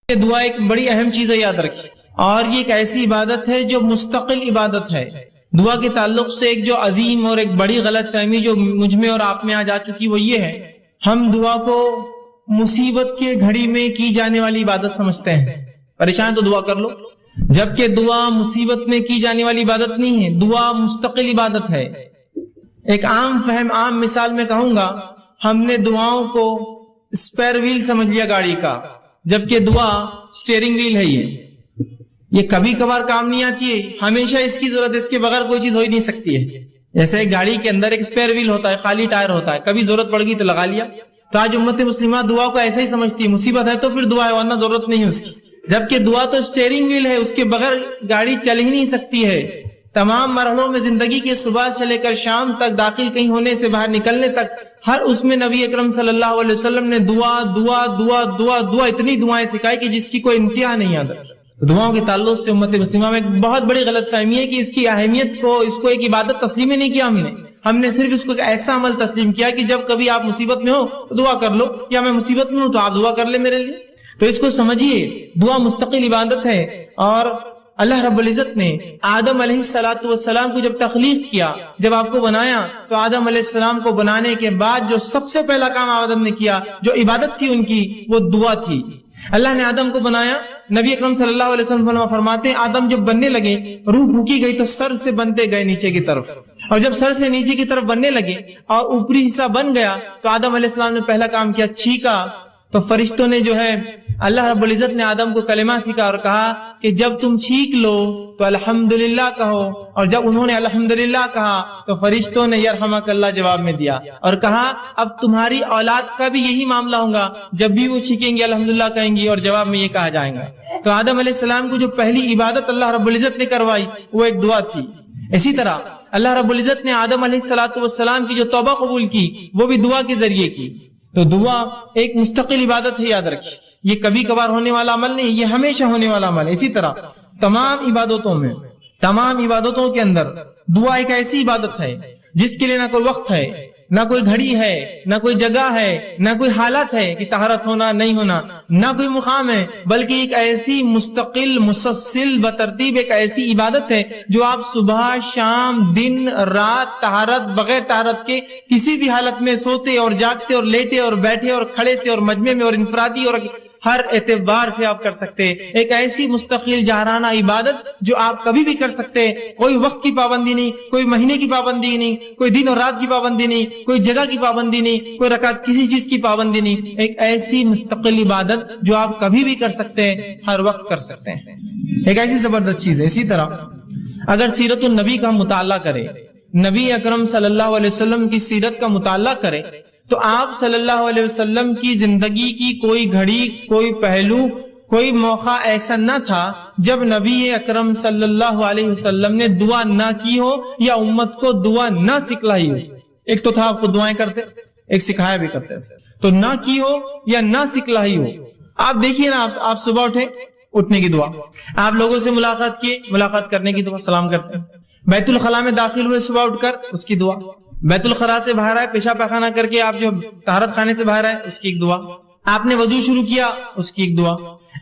دعا ایک بڑی اہم چیز ہے، یاد رکھیے، اور یہ ایک ایسی عبادت ہے جو مستقل عبادت ہے۔ دعا کے تعلق سے ایک جو عظیم اور ایک بڑی غلط فہمی جو مجھ میں اور آپ میں آ جا چکی وہ یہ ہے، ہم دعا کو مصیبت کے گھڑی میں کی جانے والی عبادت سمجھتے ہیں۔ پریشان تو دعا کر لو، جبکہ دعا مصیبت میں کی جانے والی عبادت نہیں ہے، دعا مستقل عبادت ہے۔ ایک عام فہم، عام مثال میں کہوں گا، ہم نے دعاؤں کو اسپیئر ویل سمجھ لیا گاڑی کا، جبکہ دعا اسٹیئرنگ ویل ہے۔ یہ کبھی کبھار کام نہیں آتی ہے، ہمیشہ اس کی ضرورت ہے، اس کے بغیر کوئی چیز ہو ہی نہیں سکتی ہے۔ جیسے ایک گاڑی کے اندر ایک اسپیئر ویل ہوتا ہے، خالی ٹائر ہوتا ہے، کبھی ضرورت پڑ گئی تو لگا لیا۔ تو آج امت مسلمہ دعا کو ایسے ہی سمجھتی ہے، مصیبت ہے تو پھر دعا ہے، ورنہ ضرورت نہیں ہے اس کی، جبکہ دعا تو اسٹیئرنگ ویل ہے، اس کے بغیر گاڑی چل ہی نہیں سکتی ہے۔ تمام مرحلوں میں زندگی کے صبح سے لے کر شام تک، داخل کہیں ہونے سے باہر نکلنے تک، ہر اس میں نبی اکرم صلی اللہ علیہ وسلم نے دعا دعا دعا دعا دعا اتنی دعائیں سکھائی کہ جس کی کوئی انتہا نہیں یاد رکھی۔ دعاؤں کے تعلق سے امت مسلمہ میں ایک بہت بڑی غلط فہمی ہے کہ اس کی اہمیت کو، اس کو ایک عبادت تسلیم ہی نہیں کیا ہم نے صرف اس کو ایک ایسا عمل تسلیم کیا کہ جب کبھی آپ مصیبت میں ہو تو دعا کر لو، یا میں مصیبت میں ہوں تو آپ دعا کر لیں میرے لیے۔ تو اس کو سمجھیے، دعا مستقل عبادت ہے۔ اور اللہ رب العزت نے آدم علیہ السلام کو جب تخلیق کیا، جب آپ کو بنایا، تو آدم علیہ السلام کو بنانے کے بعد جو سب سے پہلا کام آدم نے کیا، جو عبادت تھی ان کی، وہ دعا تھی۔ اللہ نے آدم کو بنایا، نبی اکرم صلی اللہ علیہ وسلم فرماتے ہیں آدم جب بننے لگے، روح پھونکی گئی تو سر سے بنتے گئے نیچے کی طرف، اور جب سر سے نیچے کی طرف بننے لگے اور اوپری حصہ بن گیا تو آدم علیہ السلام نے پہلا کام کیا، چھینکا۔ تو فرشتوں نے جو ہے، اللہ رب العزت نے آدم کو کلمہ سکھا اور کہا کہ جب تم چھینک لو تو الحمدللہ کہو، اور جب انہوں نے الحمدللہ کہا تو فرشتوں نے یرحمک اللہ جواب میں دیا، اور کہا اب تمہاری اولاد کا بھی یہی معاملہ ہوگا، جب بھی وہ چھینکیں گے الحمدللہ کہیں گی، اور جواب میں یہ کہا جائے گا۔ تو آدم علیہ السلام کو جو پہلی عبادت اللہ رب العزت نے کروائی وہ ایک دعا تھی۔ اسی طرح اللہ رب العزت نے آدم علیہ السلام کی جو توبہ قبول کی وہ بھی دعا کے ذریعے کی۔ تو دعا ایک مستقل عبادت ہے، یاد رکھیے، یہ کبھی کبھار ہونے والا عمل نہیں، یہ ہمیشہ ہونے والا عمل ہے۔ اسی طرح تمام عبادتوں کے اندر دعا ایک ایسی عبادت ہے جس کے لیے نہ کوئی وقت ہے، نہ کوئی گھڑی ہے، نہ کوئی جگہ ہے، نہ کوئی حالت ہے کہ طہارت ہونا نہیں ہونا، نہ کوئی مقام ہے، بلکہ ایک ایسی مستقل مسلسل بترتیب ایک ایسی عبادت ہے جو آپ صبح شام دن رات طہارت بغیر طہارت کے کسی بھی حالت میں سوتے اور جاگتے اور لیٹے اور بیٹھے اور کھڑے سے اور مجمع میں اور انفرادی اور ہر اعتبار سے آپ کر سکتے ہیں۔ ایک ایسی مستقل جہرانہ عبادت جو آپ کبھی بھی کر سکتے ہیں، کوئی وقت کی پابندی نہیں، کوئی مہینے کی پابندی نہیں، کوئی دن اور رات کی پابندی نہیں، کوئی جگہ کی پابندی نہیں، کوئی رکعت کسی چیز کی پابندی نہیں، ایک ایسی مستقل عبادت جو آپ کبھی بھی کر سکتے ہیں، ہر وقت کر سکتے ہیں، ایک ایسی زبردست چیز ہے۔ اسی طرح اگر سیرت النبی کا مطالعہ کرے، نبی اکرم صلی اللہ علیہ وسلم کی سیرت کا مطالعہ کرے، تو آپ صلی اللہ علیہ وسلم کی زندگی کی کوئی گھڑی، کوئی پہلو، کوئی موقع ایسا نہ تھا جب نبی اکرم صلی اللہ علیہ وسلم نے دعا نہ کی ہو یا امت کو دعا نہ سکھلائی ہو۔ ایک تو تھا آپ کو دعائیں کرتے، ایک سکھایا بھی کرتے، تو نہ کی ہو یا نہ سکھلائی ہو۔ آپ دیکھیے نا، آپ صبح اٹھنے کی دعا، آپ لوگوں سے ملاقات کیے، ملاقات کرنے کی دعا، سلام کرتے ہیں، بیت الخلاء میں داخل ہوئے صبح اٹھ کر، اس کی دعا، بیت الخلاء سے باہر آئے، پیشاب پیخانہ کر کے آپ جو طہارت خانے سے باہر آئے، اس کی ایک دعا، آپ نے وضو شروع کیا، اس کی ایک دعا،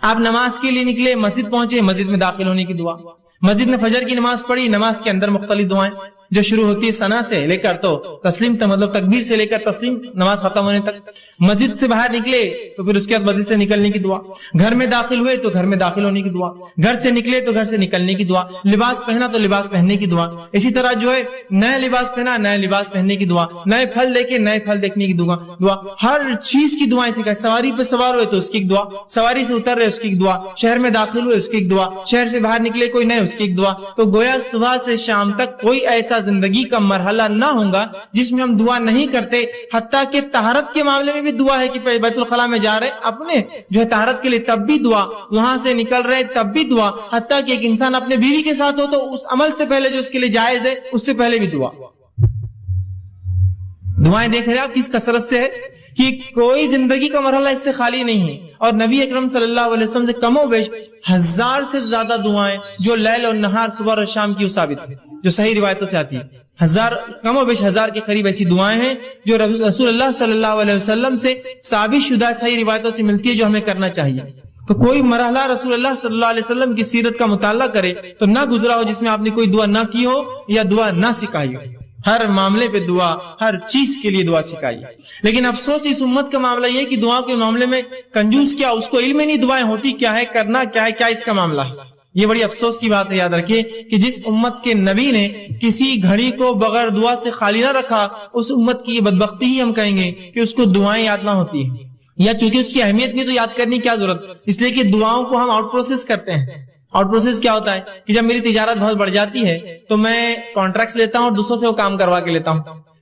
آپ نماز کے لیے نکلے، مسجد پہنچے، مسجد میں داخل ہونے کی دعا، مسجد میں فجر کی نماز پڑھی، نماز کے اندر مختلف دعائیں جو شروع ہوتی ہے ثنا سے لے کر تو تسلیم تک، مطلب تکبیر سے لے کر تسلیم نماز ختم ہونے تک، مسجد سے باہر نکلے تو پھر اس کے بعد مسجد سے نکلنے کی دعا، گھر میں داخل ہوئے تو گھر میں داخل ہونے کی دعا، گھر سے نکلے تو گھر سے نکلنے کی دعا، لباس پہنا تو لباس پہننے کی دعا، اسی طرح جو ہے نیا لباس پہنا، نیا لباس پہننے کی دعا، نئے پھل دیکھے نئے پھل دیکھنے کی دعا، ہر چیز کی دعائیں سکھائے۔ سواری پہ سوار ہوئے تو اس کی ایک دعا، سواری سے اتر رہے اس کی ایک دعا، شہر میں داخل ہوئے اس کی ایک دعا، شہر سے باہر نکلے کوئی نئے اس کی ایک دعا۔ تو گویا صبح سے شام تک کوئی ایسا زندگی کا مرحلہ نہ ہوگا جس میں ہم دعا نہیں کرتے، حتیٰ کہ طہارت کے معاملے میں بھی دعا ہے کہ بیت الخلاء میں جا رہے اپنے جو ہے طہارت کے لیے تب بھی دعا، وہاں سے نکل رہے تب بھی دعا، حتیٰ کہ ایک انسان اپنے بیوی کے ساتھ ہو تو اس عمل سے پہلے جو اس کے لیے جائز ہے اس سے پہلے بھی دعا۔ دعائیں دیکھ رہے آپ کس کثرت سے ہے کہ کوئی زندگی کا مرحلہ اس سے خالی نہیں ہے، اور نبی اکرم صلی اللہ علیہ وسلم سے کم و بیش 1000 سے زیادہ دعائیں جو لیل اور نہار صبح اور شام کی وہ ثابت ہے، جو صحیح روایتوں سے آتی ہے، کم و بیش 1000 کے قریب ایسی دعائیں ہیں جو رسول اللہ صلی اللہ علیہ وسلم سے ثابت شدہ صحیح روایتوں سے ملتی ہے جو ہمیں کرنا چاہیے۔ تو کوئی مرحلہ رسول اللہ صلی اللہ علیہ وسلم کی سیرت کا مطالعہ کرے تو نہ گزرا ہو جس میں آپ نے کوئی دعا نہ کی ہو یا دعا نہ سکھائی ہو. ہر معاملے پہ دعا، ہر چیز کے لیے دعا سکھائی. لیکن افسوس اس امت کا معاملہ یہ کہ دعا کے معاملے میں کنجوس کیا، اس کو علم ہی نہیں دعائیں ہوتی کیا ہے، کرنا کیا ہے، کیا اس کا معاملہ ہے. یہ بڑی افسوس کی بات ہے. یاد رکھیے کہ جس امت کے نبی نے کسی گھڑی کو بغیر دعا سے خالی نہ رکھا، اس امت کی یہ بدبختی ہی ہم کہیں گے کہ اس کو دعائیں یاد نہ ہوتی ہیں، یا چونکہ اس کی اہمیت نہیں تو یاد کرنے کی کیا ضرورت، اس لیے کہ دعاؤں کو ہم آؤٹ پروسیس کرتے ہیں. آؤٹ پروسیس کیا ہوتا ہے کہ جب میری تجارت بہت بڑھ جاتی ہے تو میں کانٹریکٹس لیتا ہوں اور دوسروں سے وہ کام کروا کے لیتا ہوں.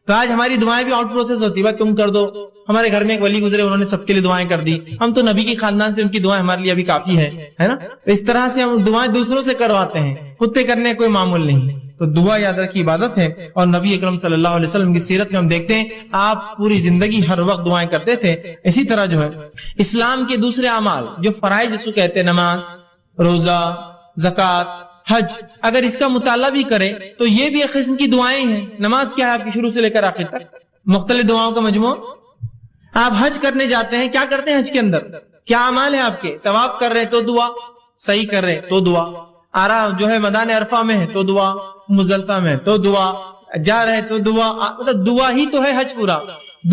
تو آج ہماری دعائیں بھی آؤٹ پروسیس ہوتی ہے، بھائی تم کر دو. ہمارے گھر میں ایک ولی گزرے، انہوں نے سب کے لیے دعائیں کر دی. ہم تو نبی کے خاندان سے، ان کی دعائیں ہمارے لیے ابھی کافی ہے نا. اس طرح سے ہم دعائیں دوسروں سے کرواتے ہیں، خود پہ کرنے کوئی معمول نہیں. تو دعا یاد رکھی عبادت ہے. اور نبی اکرم صلی اللہ علیہ وسلم کی سیرت میں ہم دیکھتے ہیں آپ پوری زندگی ہر وقت دعائیں کرتے تھے. اسی طرح جو ہے اسلام کے دوسرے اعمال جو فرائض جس کو کہتے ہیں، نماز، روزہ، زکوٰۃ، حج، اگر اس کا مطالعہ بھی کرے تو یہ بھی ایک قسم کی دعائیں ہیں. نماز کیا ہے آپ کی شروع سے لے کر آخر تک مختلف دعاؤں کا مجموعہ. آپ حج کرنے جاتے ہیں، کیا کرتے ہیں حج کے اندر؟ کیا اعمال ہے آپ کے؟ طواف کر رہے تو دعا، صحیح کر رہے تو دعا، جو ہے میدان عرفہ میں ہے تو دعا، مزدلفہ میں تو دعا، جا رہے تو دعا. مطلب دعا ہی تو ہے حج پورا،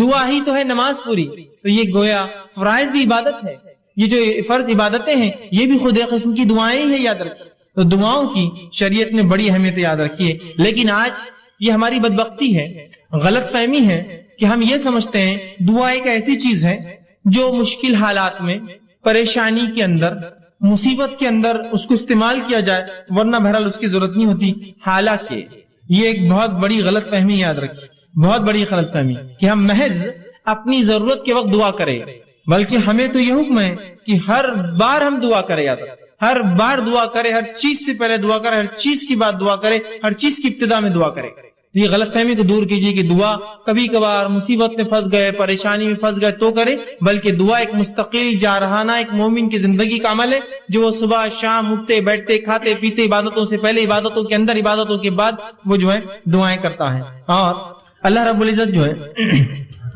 دعا ہی تو ہے نماز پوری. تو یہ گویا فرائض بھی عبادت ہے. یہ جو فرض عبادتیں ہیں یہ بھی خود ایک قسم کی دعائیں ہیں. یاد رکھیے تو دعاؤں کی شریعت نے بڑی اہمیت یاد رکھی ہے. لیکن آج یہ ہماری بدبختی ہے، غلط فہمی ہے کہ ہم یہ سمجھتے ہیں دعا ایک ایسی چیز ہے جو مشکل حالات میں، پریشانی کے اندر، مصیبت کے اندر اس کو استعمال کیا جائے، ورنہ بہرحال اس کی ضرورت نہیں ہوتی. حالانکہ یہ ایک بہت بڑی غلط فہمی یاد رکھیے، بہت بڑی غلط فہمی کہ ہم محض اپنی ضرورت کے وقت دعا کریں، بلکہ ہمیں تو یہ حکم ہے کہ ہر بار ہم دعا کریں. یاد رکھیں ہر بار دعا کرے، ہر چیز سے پہلے دعا کرے، ہر چیز کی بات دعا کرے، ہر چیز کی ابتدا میں دعا کرے. یہ غلط فہمی کو دور کیجیے کہ دعا کبھی کبھار مصیبت میں پھنس گئے، پریشانی میں پھنس گئے تو کرے، بلکہ دعا ایک مستقل جارحانہ ایک مومن کی زندگی کا عمل ہے جو وہ صبح شام اٹھتے بیٹھتے کھاتے پیتے، عبادتوں سے پہلے، عبادتوں کے اندر، عبادتوں کے بعد وہ جو ہے دعائیں کرتا ہے. اور اللہ رب العزت جو ہے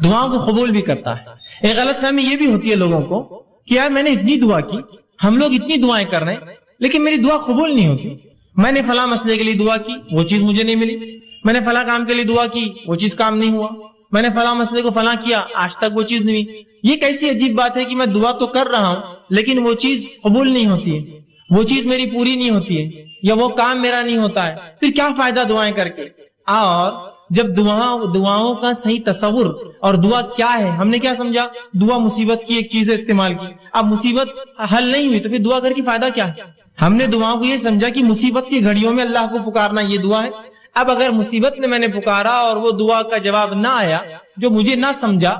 دعاؤں کو قبول بھی کرتا ہے. ایک غلط فہمی یہ بھی ہوتی ہے لوگوں کو کہ یار میں نے اتنی دعا کی، ہم لوگ اتنی دعائیں کر رہے ہیں لیکن میری دعا قبول نہیں ہوتی. میں نے فلاں مسئلے کے لیے دعا کی، وہ چیز مجھے نہیں ملی. میں نے فلاں کام کے لیے دعا کی، وہ چیز کام نہیں ہوا. میں نے فلاں مسئلے کو فلاں کیا، آج تک وہ چیز نہیں ہوئی. یہ کیسی عجیب بات ہے کہ میں دعا تو کر رہا ہوں لیکن وہ چیز قبول نہیں ہوتی ہے، وہ چیز میری پوری نہیں ہوتی ہے، یا وہ کام میرا نہیں ہوتا ہے. پھر کیا فائدہ دعائیں کر کے؟ اور جب دعاؤں کا صحیح تصور اور دعا کیا ہے، ہم نے کیا سمجھا؟ دعا مصیبت کی ایک چیز ہے استعمال کی. اب مصیبت حل نہیں ہوئی تو پھر دعا کر کے فائدہ کیا ہے؟ ہم نے دعاؤں کو یہ سمجھا کہ مصیبت کی گھڑیوں میں اللہ کو پکارنا یہ دعا ہے. اب اگر مصیبت میں نے پکارا اور وہ دعا کا جواب نہ آیا، جو مجھے نہ سمجھا،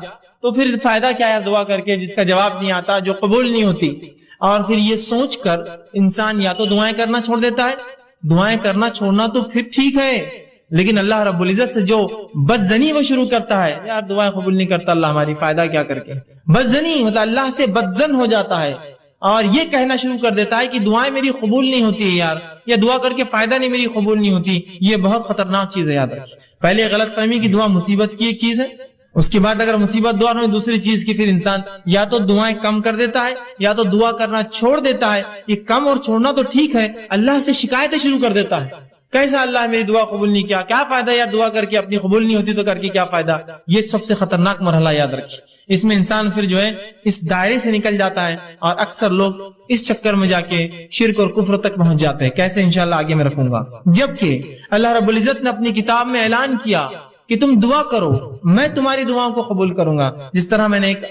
تو پھر فائدہ کیا ہے دعا کر کے جس کا جواب نہیں آتا، جو قبول نہیں ہوتی. اور پھر یہ سوچ کر انسان یا تو دعائیں کرنا چھوڑ دیتا ہے. دعائیں کرنا چھوڑنا تو پھر ٹھیک ہے، لیکن اللہ رب العزت سے جو بدزنی وہ شروع کرتا ہے، یار دعائیں قبول نہیں کرتا اللہ ہماری، فائدہ کیا کر کے؟ بدزنی مطلب اللہ سے بدزن ہو جاتا ہے اور یہ کہنا شروع کر دیتا ہے کہ دعائیں میری قبول نہیں ہوتی ہے یار، یا دعا کر کے فائدہ نہیں میری قبول نہیں ہوتی. یہ بہت خطرناک چیز ہے. یاد رکھیں پہلے غلط فہمی کی دعا مصیبت کی ایک چیز ہے، اس کے بعد اگر مصیبت دعا ہوئی دوسری چیز کی، پھر انسان یا تو دعائیں کم کر دیتا ہے یا تو دعا کرنا چھوڑ دیتا ہے. یہ کم اور چھوڑنا تو ٹھیک ہے، اللہ سے شکایتیں شروع کر دیتا ہے. کیسا اللہ میری دعا قبول نہیں کیا، کیا فائدہ یار دعا کر کے، اپنی قبول نہیں ہوتی تو کر کے کیا فائدہ؟ یہ سب سے خطرناک مرحلہ. یاد رکھیں اس میں انسان پھر جو ہے اس دائرے سے نکل جاتا ہے اور اکثر لوگ اس چکر میں جا کے شرک اور کفر تک پہنچ جاتے ہیں. کیسے؟ انشاءاللہ آگے میں رکھوں گا. جبکہ اللہ رب العزت نے اپنی کتاب میں اعلان کیا کہ تم دعا کرو، میں تمہاری دعاؤں کو قبول کروں گا. جس طرح میں نے ایک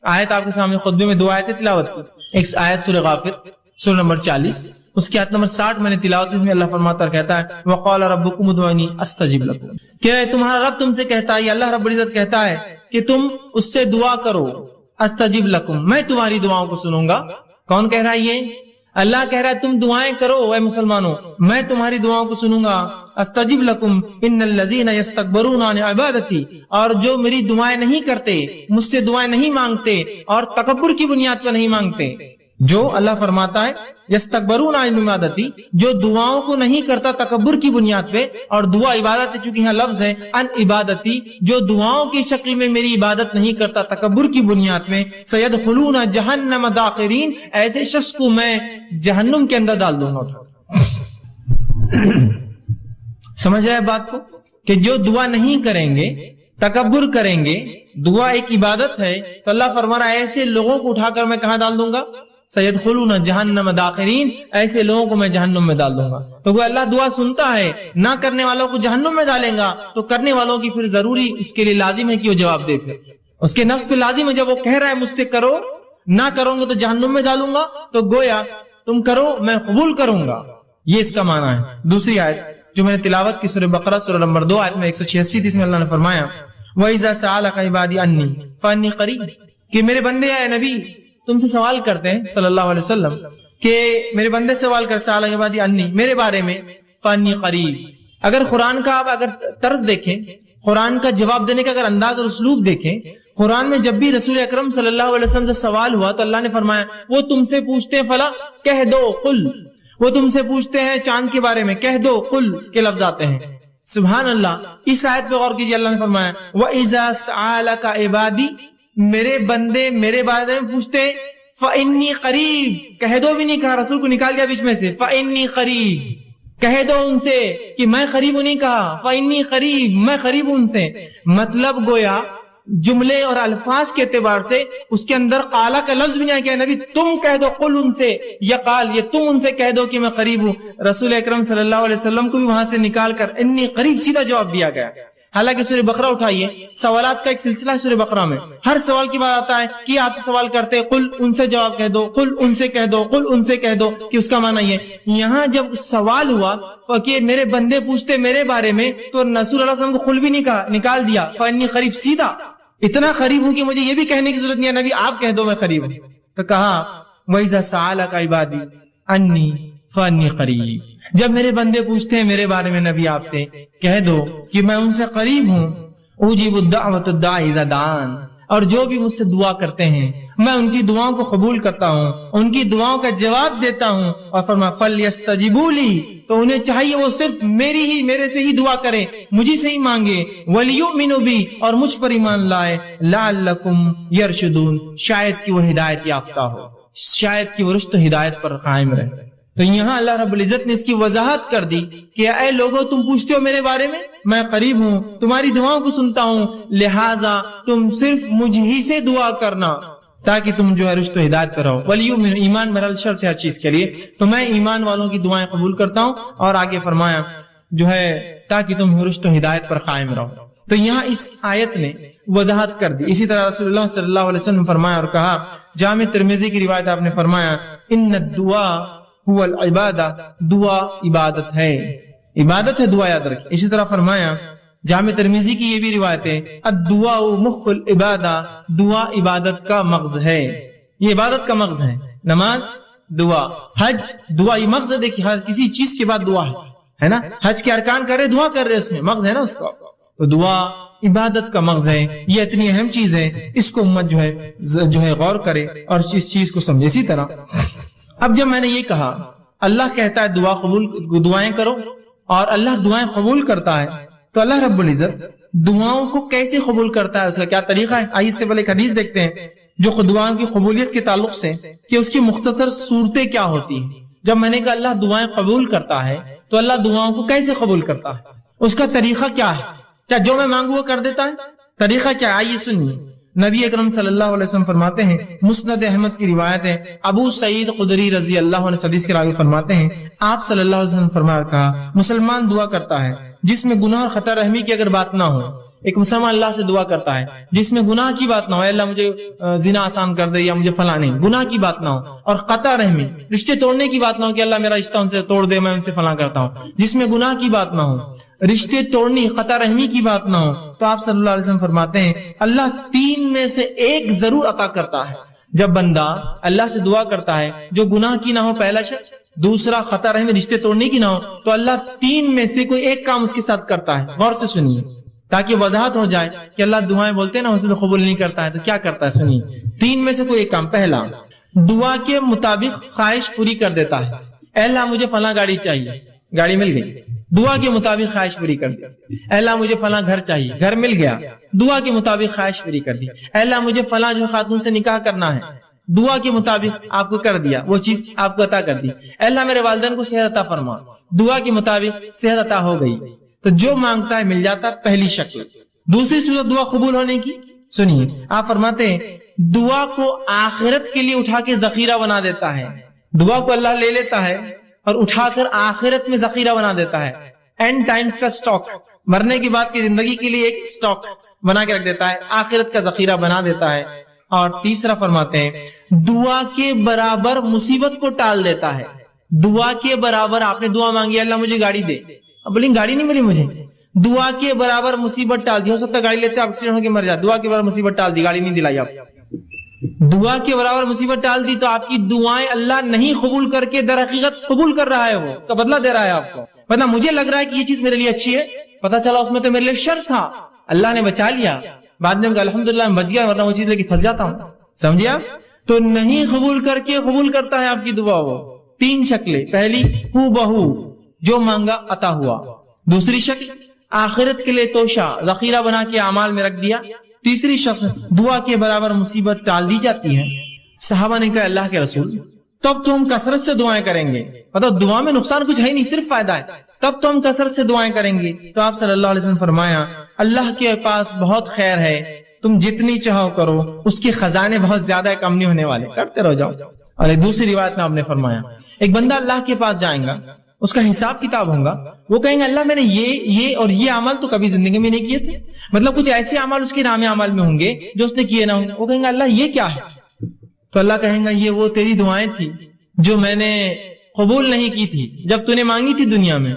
آیت آپ کے سامنے خطبے میں دو آیتیں تلاوت کی. ایک آیت سورہ غافر سورہ نمبر 40، اس کی آیت نمبر 60 میں نے تلاوت کی. اس میں اللہ فرماتا ہے، کہتا ہے وقال ربکم ادعونی استجب لکم، کہ تمہارا رب تم سے کہتا ہے، یا اللہ رب العزت کہتا ہے کہ تم اس سے دعا کرو، استجب لکم، میں تمہاری دعاؤں کو سنوں گا. کون کہہ رہا ہے؟ یہ اللہ کہہ رہا ہے تم دعائیں کرو اے مسلمانوں، میں تمہاری دعاؤں کو سنوں گا. استجب لکم ان الذین یستکبرون عن عبادتی، اور جو میری دعائیں نہیں کرتے، مجھ سے دعائیں نہیں مانگتے اور تکبر کی بنیاد پر نہیں مانگتے، جو اللہ فرماتا ہے یستکبرون عن عبادتی، جو دعاؤں کو نہیں کرتا تکبر کی بنیاد پہ، اور دعا عبادت ہے چونکہ یہاں لفظ ہے ان عبادتی، جو دعاؤں کی شکل میں میری عبادت نہیں کرتا تکبر کی بنیاد میں، سیدخلون جہنم داخرین، ایسے شخص کو میں جہنم کے اندر ڈال دوں گا۔ سمجھ رہے بات کو کہ جو دعا نہیں کریں گے، تکبر کریں گے، دعا ایک عبادت ہے، تو اللہ فرما رہا ہے ایسے لوگوں کو اٹھا کر میں کہاں ڈال دوں گا؟ سیدخلون جہنم داخرین، ایسے لوگوں کو میں جہنم میں ڈال دوں گا۔ تو وہ اللہ دعا سنتا ہے، نہ کرنے والوں کو جہنم میں ڈالیں گا، تو کرنے والوں کی پھر ضروری اس کے لیے لازم ہے کہ وہ جواب دے، پھر اس کے نفس پہ لازم ہے، جب وہ کہہ رہا ہے مجھ سے کرو، نہ کرو گے تو جہنم میں ڈالوں گا، تو گویا تم کرو میں قبول کروں گا، یہ اس کا معنی ہے۔ دوسری آیت جو میں نے تلاوت کی سورہ بقرہ سورہ نمبر 2 آیت میں 186 میں اللہ نے فرمایا وَإِذَا سَأَلَكَ عِبَادِي عَنِّي فَإِنِّي قَرِيبٌ، کہ میرے بندے اے نبی تم سے سوال کرتے ہیں صلی اللہ علیہ وسلم کہ میرے بندے سوال کرتے سَأَلَكَ عِبَادِي عَنِّي، میرے بارے میں، فَإِنِّي قَرِيبٌ۔ اگر قرآن کا آپ اگر طرز دیکھیں، قرآن کا جواب دینے کا اگر انداز اور اسلوب دیکھیں، قرآن میں جب بھی رسول اکرم صلی اللہ علیہ وسلم سے سوال ہوا تو اللہ نے فرمایا وہ تم سے پوچھتے ہیں فلا کہہ دو قل، وہ تم سے پوچھتے ہیں چاند کے بارے میں، کہہ دو قل کے لفظ آتے ہیں۔ سبحان اللہ، اس آیت پہ غور کیجیے، اللہ نے فرمایا وَإِذَا سَأَلَكَ عِبَادِي، میرے بندے میرے بارے میں پوچھتے ہیں، فَإِنِّي قَرِيب، کہہ دو بھی نہیں کہا، رسول کو نکال گیا بیچ میں سے، فَإِنِّي قَرِيب، کہہ دو ان سے کہ میں قریب ہوں، نہیں کہا فَإِنِّي قَرِيب، میں قریب ہوں ان سے۔ مطلب گویا جملے اور الفاظ کے اعتبار سے اس کے اندر قالا کا لفظ بھی نہیں آیا، نبی تم کہہ دو قل ان سے، یا قال یہ تم ان سے کہہ دو کہ میں قریب ہوں۔ رسول اکرم صلی اللہ علیہ وسلم کو بھی وہاں سے نکال کر انی قریب سیدھا جواب دیا گیا۔ حالانکہ سورہ بقرہ اٹھائیے، سوالات کا ایک سلسلہ ہے سورہ بقرہ میں، ہر سوال کی بات آتا ہے کہ آپ سے سوال کرتے قل ان سے جواب کہہ دو، قل ان سے کہہ دو، قل ان سے کہہ دو، کہ اس کا معنی یہ یہاں جب سوال ہوا کہ میرے بندے پوچھتے میرے بارے میں، تو رسول اللہ صلی اللہ علیہ وسلم کو قل بھی نہیں کہا، نکال دیا فانی قریب، سیدھا اتنا قریب ہوں کہ مجھے یہ بھی کہنے کی ضرورت نہیں ہے نبی آپ کہہ دو میں قریب ہوں۔ تو کہا وَإِذَا سَأَلَكَ عِبَادِي عَنِّي فَإِنِّي قَرِيبٌ، جب میرے بندے پوچھتے ہیں میرے بارے میں نبی آپ سے کہہ دو کہ میں ان سے قریب ہوں، أُجِيبُ الدَّعْوَةَ الدَّاعِ إِذَا دَعَانِ، اور جو بھی مجھ سے دعا کرتے ہیں میں ان کی دعاؤں کو قبول کرتا ہوں، ان کی دعاؤں کا جواب دیتا ہوں۔ اور فرمایا فَلْيَسْتَجِيبُوا لِي، تو انہیں چاہیے وہ صرف میرے سے ہی دعا کریں، مجھے سے ہی مانگے، وَلْيُؤْمِنُوا بِي، اور مجھ پر ایمان لائے، لَعَلَّكُمْ يَرْشُدُونَ، شاید کہ وہ ہدایت یافتہ ہو، شاید کہ وہ رشد و ہدایت پر قائم رہے۔ تو یہاں اللہ رب العزت نے اس کی وضاحت کر دی کہ اے لوگو تم پوچھتے ہو میرے بارے میں قریب ہوں، تمہاری دعاؤں کو سنتا ہوں، لہٰذا تم صرف مجھ ہی سے دعا کرنا تاکہ تم جو ہے رشد و ہدایت پر رہو۔ ولیؤمن، ایمان بہرحال شرط ہے ہر چیز کے لیے، تو میں ایمان والوں کی دعائیں قبول کرتا ہوں، اور آگے فرمایا جو ہے تاکہ تم رشد و ہدایت پر قائم رہو۔ تو یہاں اس آیت نے وضاحت کر دی۔ اسی طرح رسول اللہ صلی اللہ علیہ وسلم فرمایا اور کہا، جامع ترمذی کی روایت آپ نے فرمایا ان الدعاء هو العبادہ، دعا عبادت ہے، عبادت ہے دعا، یاد رکھیں۔ اسی طرح فرمایا جامع ترمذی کی یہ بھی روایت ہے الدعاء مخ العبادہ، دعا عبادت کا مغز ہے، یہ عبادت کا مغز ہے، نماز دعا، حج دعا، یہ مغز ہے، دیکھیے ہر کسی چیز کے بعد دعا ہے نا، حج کے ارکان کر رہے دعا کر رہے، اس میں مغز ہے نا اس کا، تو دعا عبادت کا مغز ہے، یہ اتنی اہم چیز ہے، اس کو امت جو ہے غور کرے اور اس چیز کو سمجھے۔ اسی طرح اب جب میں نے یہ کہا اللہ کہتا ہے دعائیں کرو اور اللہ دعائیں قبول کرتا ہے، تو اللہ رب العزت دعاؤں کو کیسے قبول کرتا ہے، اس کا کیا طریقہ ہے؟ آئیے اس سے پہلے ایک حدیث دیکھتے ہیں جو دعاؤں کی قبولیت کے تعلق سے کہ اس کی مختصر صورتیں کیا ہوتی ہیں۔ جب میں نے کہا اللہ دعائیں قبول کرتا ہے تو اللہ دعاؤں کو کیسے قبول کرتا ہے، اس کا طریقہ کیا ہے؟ کیا جو میں مانگوں وہ کر دیتا ہے؟ طریقہ کیا ہے؟ آئیے سنیے۔ نبی اکرم صلی اللہ علیہ وسلم فرماتے ہیں، مسند احمد کی روایت ہے، ابو سعید خدری رضی اللہ عنہ حدیث کے راوی فرماتے ہیں آپ صلی اللہ علیہ وسلم فرمایا کہا مسلمان دعا کرتا ہے جس میں گناہ اور خطا رحمی کی اگر بات نہ ہو، ایک مسلمان اللہ سے دعا کرتا ہے جس میں گناہ کی بات نہ ہو، اللہ مجھے زنا آسان کر دے یا مجھے فلاں نہیں، گناہ کی بات نہ ہو، اور قطع رحمی رشتے توڑنے کی بات نہ ہو کہ اللہ میرا رشتہ ان سے توڑ دے میں ان سے فلاں کرتا ہوں، جس میں گناہ کی بات نہ ہو، رشتے توڑنی قطع رحمی کی بات نہ ہو، تو آپ صلی اللہ علیہ وسلم فرماتے ہیں اللہ 3 میں سے ایک ضرور عطا کرتا ہے۔ جب بندہ اللہ سے دعا کرتا ہے جو گناہ کی نہ ہو، پہلا شرط، دوسرا قطع رحمی رشتے توڑنے کی نہ ہو، تو اللہ 3 میں سے کوئی ایک کام اس کے ساتھ کرتا ہے۔ غور سے سنیے تاکہ وضاحت ہو جائے کہ اللہ دعائیں بولتے ہیں نا اس میں قبول نہیں کرتا ہے تو کیا کرتا ہے، سنیے 3 میں سے کوئی ایک کام۔ پہلا دعا کے مطابق خواہش پوری کر دیتا ہے. اے اللہ مجھے فلاں گاڑی چاہیے، گاڑی مل گئی، دعا کے مطابق خواہش پوری کر دی. اے اللہ مجھے فلاں گھر چاہیے، گھر مل گیا، دعا کے مطابق خواہش پوری کر دی. اے اللہ مجھے فلاں جو خاتون سے نکاح کرنا ہے، دعا کے مطابق آپ کو کر دیا، وہ چیز آپ کو عطا کر دی. اے اللہ میرے والدین کو صحت عطا فرما، دعا کے مطابق صحت عطا ہو گئی. تو جو مانگتا ہے مل جاتا، پہلی شکل. دوسری صورت دعا قبول ہونے کی سنیے، آپ فرماتے ہیں دعا کو آخرت کے لیے اٹھا کے ذخیرہ بنا دیتا ہے. دعا کو اللہ لے لیتا ہے اور اٹھا کر آخرت میں ذخیرہ بنا دیتا ہے. اینڈ ٹائمز کا سٹاک، مرنے کے بعد کی زندگی کے لیے ایک سٹاک بنا کے رکھ دیتا ہے، آخرت کا ذخیرہ بنا دیتا ہے. اور تیسرا فرماتے ہیں دعا کے برابر مصیبت کو ٹال دیتا ہے. دعا کے برابر آپ نے دعا مانگی اللہ مجھے گاڑی دے، اب بولیں گاڑی نہیں ملی مجھے، دعا کے برابر مصیبت ٹال دی. ہو سکتا ہے گاڑی لیتے آپ ایکسیڈنٹ ہو کے مر جائے، دعا کے برابر مصیبت ٹال دی، گاڑی نہیں دلائی. آپ دعا کے برابر مصیبت ٹال دی تو آپ کی دعائیں اللہ نہیں قبول کر کے در حقیقت قبول کر رہا ہے، وہ اس کا بدلہ دے رہا ہے آپ کو. مطلب مجھے لگ رہا ہے کہ یہ چیز میرے لیے اچھی ہے، پتا چلا اس میں تو میرے لیے شر تھا، اللہ نے بچا لیا، بعد میں الحمدللہ میں بچ گیا، ورنہ وہ چیز لے کے پھنس جاتا ہوں. سمجھے آپ؟ تو نہیں قبول کر کے قبول کرتا ہے آپ کی دعا. وہ تین شکلیں، پہلی ہو بہو جو مانگا عطا ہوا، دوسری شکل آخرت کے لیے توشہ ذخیرہ بنا کے اعمال میں رکھ دیا، تیسری شخص دعا کے برابر مصیبت ٹال دی جاتی ہے. صحابہ نے کہا اللہ کے رسول تب تو ہم کثرت سے دعائیں کریں گے، مطلب دعا میں نقصان کچھ ہے نہیں، صرف فائدہ ہے، تب تو ہم کثرت سے دعائیں کریں گے. تو آپ صلی اللہ علیہ وسلم فرمایا اللہ کے پاس بہت خیر ہے، تم جتنی چاہو کرو، اس کے خزانے بہت زیادہ کم نہیں ہونے والے، کرتے رہ جاؤ. اور ایک دوسری روایت میں آپ نے فرمایا ایک بندہ اللہ کے پاس جائے گا، اس کا حساب کتاب ہوگا، وہ کہیں گے اللہ میں نے یہ اور یہ عمل تو کبھی زندگی میں نہیں کیے تھے، مطلب کچھ ایسے عمل اس کے نام عمل میں ہوں گے جو اس نے کیے نہ ہوں گے. وہ کہیں گے اللہ یہ کیا ہے؟ تو اللہ کہیں گا یہ وہ تیری دعائیں تھی جو میں نے قبول نہیں کی تھی جب تو نے مانگی تھی دنیا میں.